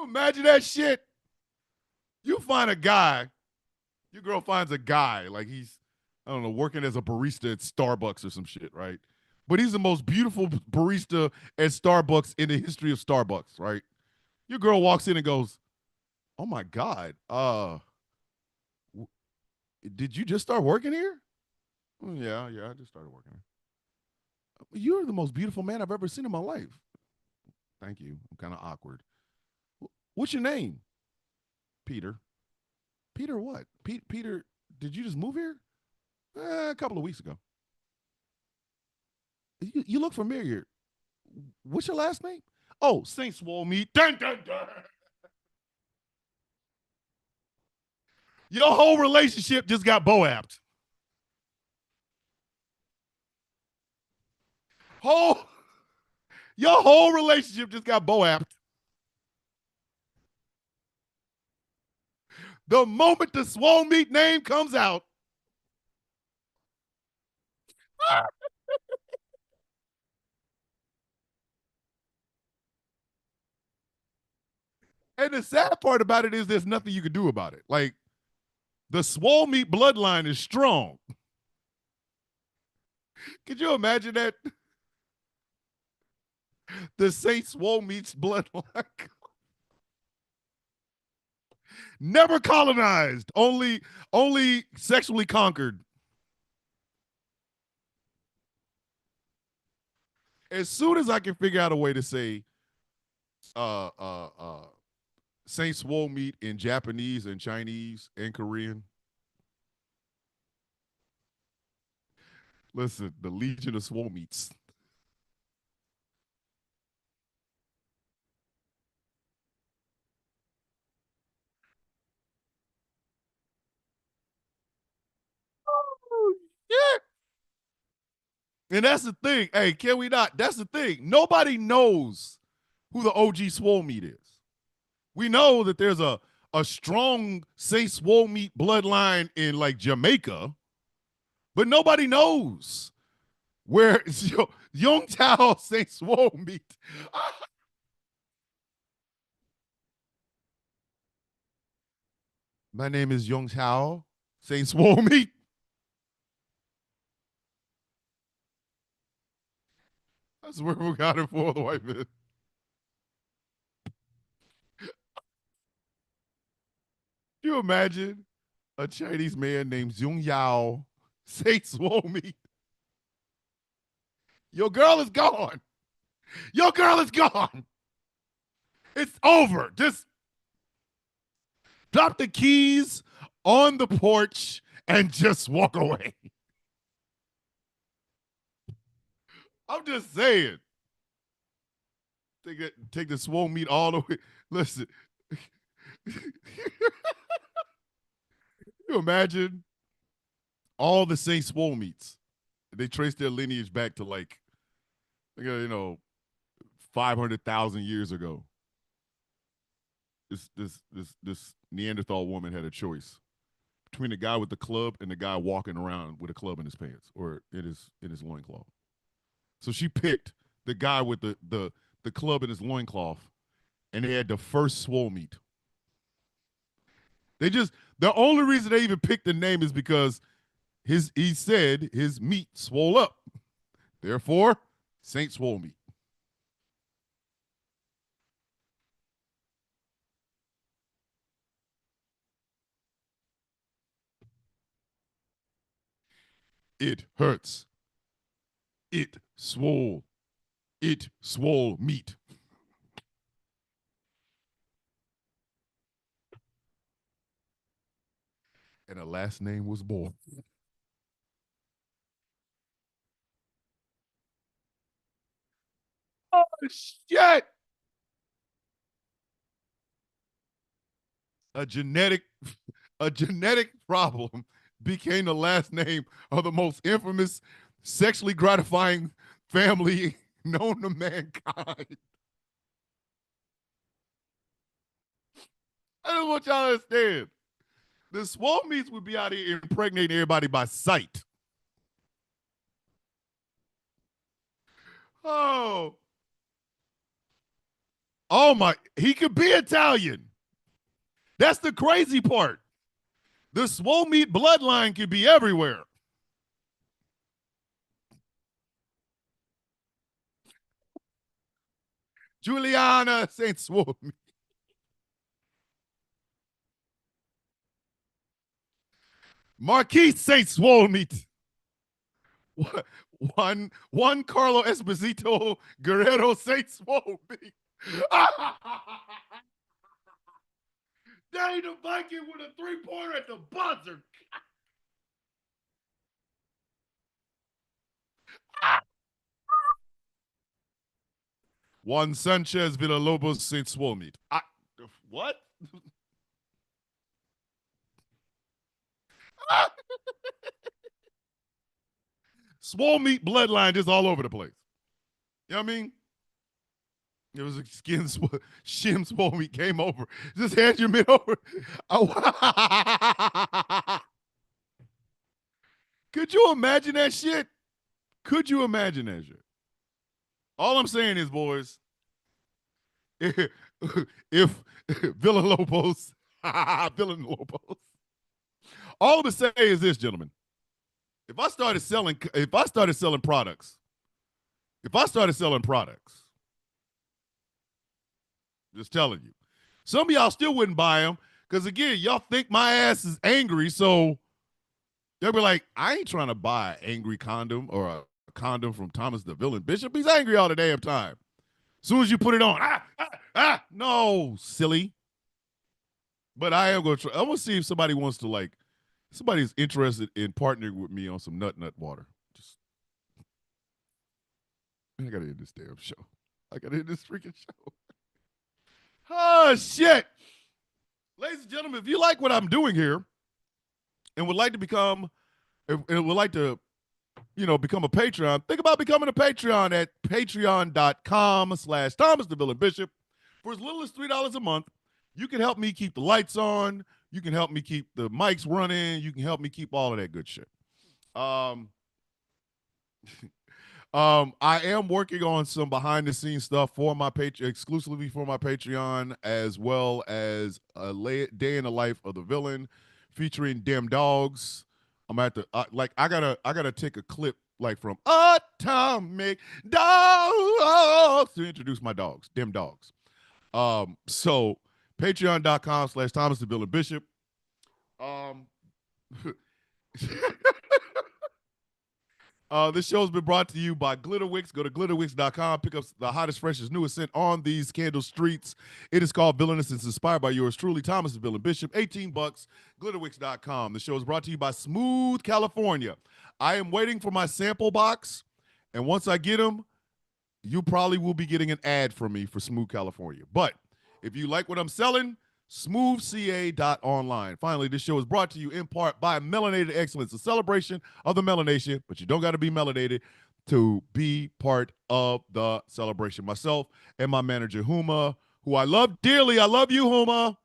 Imagine that shit. You find a guy, your girl finds a guy, like he's, I don't know, working as a barista at Starbucks or some shit, right? But he's the most beautiful barista at Starbucks in the history of Starbucks, right? Your girl walks in and goes, "Oh my God, did you just start working here?" Yeah, yeah, I just started working here. You're the most beautiful man I've ever seen in my life. Thank you. I'm kind of awkward. What's your name? Peter. Peter what? Peter, did you just move here? A couple of weeks ago. You look familiar. What's your last name? Oh, Saint Swole Meat. Dun, dun, dun. Your whole relationship just got boapped. Whole your whole relationship just got boapped. The moment the Swole Meat name comes out, and the sad part about it is there's nothing you can do about it. Like the Swole Meat bloodline is strong. Could you imagine that? The Saint Swole Meat's bloodline. Never colonized, only sexually conquered. As soon as I can figure out a way to say uh uh uh Saint Swole Meat in Japanese and Chinese and Korean. Listen, the Legion of Swole Meats. Oh, yeah. And that's the thing. Hey, can we not? That's the thing. Nobody knows who the OG Swole Meat is. We know that there's a strong Saint Swole Meat bloodline in like Jamaica, but nobody knows where Young Tao Saint Swole Meat. My name is Young Tao Saint Swole Meat. That's where we got it for the white man. Can you imagine a Chinese man named Zhong Yao say swole me? Your girl is gone. Your girl is gone. It's over. Just drop the keys on the porch and just walk away. I'm just saying. Take the swole meat all the way. Listen. You imagine all the Saint swole meats? They trace their lineage back to like, 500,000 years ago. This Neanderthal woman had a choice between the guy with the club and the guy walking around with a club in his pants or in his loincloth. So she picked the guy with the club in his loincloth, and they had the first swole meat. The only reason they even picked the name is because he said his meat swole up. Therefore, Saint Swole Meat. It hurts. It swole. It swole meat. And her last name was Boy. Oh, shit. A genetic a genetic problem became the last name of the most infamous sexually gratifying family known to mankind. I just want y'all to understand. The swole meats would be out here impregnating everybody by sight. Oh, oh my! He could be Italian. That's the crazy part. The swole meat bloodline could be everywhere. Juliana Saint Swole Meat. Marquise Saint Swole Meat. One Carlo Esposito Guerrero Saint Swole Meat. Danny the Viking with a 3-pointer at the buzzer. Juan Sanchez Villalobos Saint Swole Meat. What? Swole meat bloodline just all over the place. You know what I mean? It was a Shim swole meat came over. Just hand your meat over. Oh. Could you imagine that shit? Could you imagine that shit? All I'm saying is, boys, if Villalobos, Villalobos, all I'm gonna say is this, gentlemen. If I started selling products, just telling you, some of y'all still wouldn't buy them because again, y'all think my ass is angry, so they'll be like, I ain't trying to buy an angry condom or a condom from Thomas the Villain Bishop. He's angry all the damn time. As soon as you put it on, no, silly. But I am gonna try. I'm gonna see if somebody wants to somebody's interested in partnering with me on some nut water. Just I gotta end this damn show. I gotta end this freaking show. Oh shit. Ladies and gentlemen, if you like what I'm doing here and would like to become become a Patreon, think about becoming a Patreon at patreon.com/Thomas the Villain Bishop. For as little as $3 a month, you can help me keep the lights on. You can help me keep the mics running. You can help me keep all of that good shit. I am working on some behind the scenes stuff for my exclusively for my Patreon, as well as a day in the life of the villain featuring Dem Dogs. I'm at the I gotta take a clip from Atomic Dogs to introduce my dogs, Dem Dogs. So patreon.com/Thomas the Villain Bishop. This show has been brought to you by Glitterwix. Go to glitterwix.com. Pick up the hottest, freshest, newest scent on these candle streets. It is called Villainous. It's inspired by yours truly, Thomas the Villain Bishop. $18. Glitterwix.com. The show is brought to you by Smooth California. I am waiting for my sample box, and once I get them, you probably will be getting an ad from me for Smooth California. But if you like what I'm selling, smoothca.online. Finally, this show is brought to you in part by Melanated Excellence, a celebration of the melanation, but you don't got to be melanated to be part of the celebration. Myself and my manager, Huma, who I love dearly. I love you, Huma.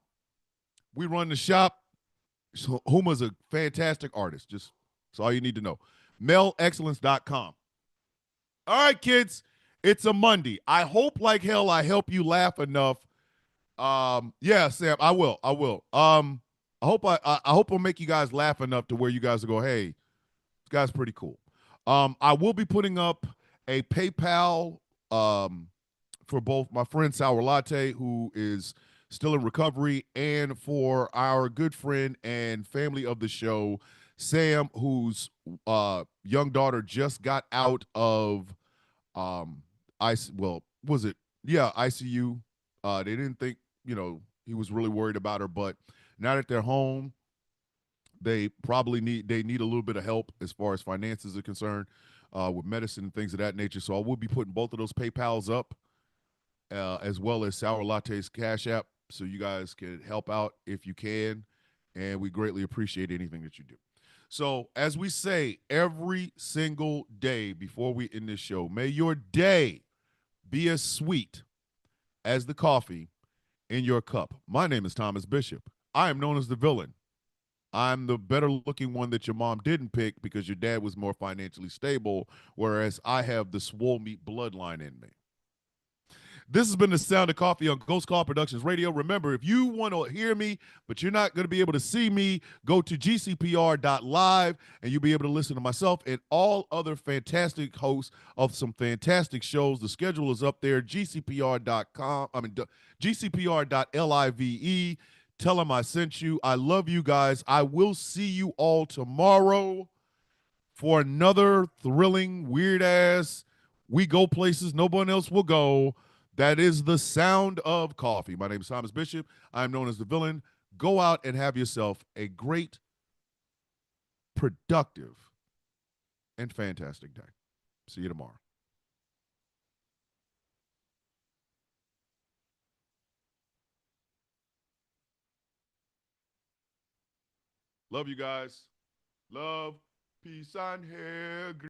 We run the shop. So Huma's a fantastic artist. Just that's all you need to know. melexcellence.com. All right, kids, it's a Monday. I hope like hell I help you laugh enough. Yeah, Sam, I will. I hope I'll make you guys laugh enough to where you guys will go, hey, this guy's pretty cool. I will be putting up a PayPal for both my friend Sour Latte, who is still in recovery, and for our good friend and family of the show, Sam, whose young daughter just got out of well, was it? Yeah, ICU. They didn't think, he was really worried about her, but now that they're home, they need a little bit of help as far as finances are concerned, with medicine and things of that nature. So I will be putting both of those PayPal's up, as well as Sour Latte's Cash App, so you guys can help out if you can, and we greatly appreciate anything that you do. So, as we say every single day before we end this show, may your day be as sweet as the coffee in your cup. My name is Thomas Bishop. I am known as the villain. I'm the better looking one that your mom didn't pick because your dad was more financially stable, whereas I have the swole meat bloodline in me. This has been the Sound of Coffee on Ghost Call Productions Radio. Remember, if you want to hear me, but you're not going to be able to see me, go to gcpr.live and you'll be able to listen to myself and all other fantastic hosts of some fantastic shows. The schedule is up there, gcpr.com, gcpr.live. Tell them I sent you. I love you guys. I will see you all tomorrow for another thrilling, weird ass, we go places no one else will go. That is the Sound of Coffee. My name is Thomas Bishop. I'm known as the villain. Go out and have yourself a great, productive, and fantastic day. See you tomorrow. Love you guys. Love, peace, and hair.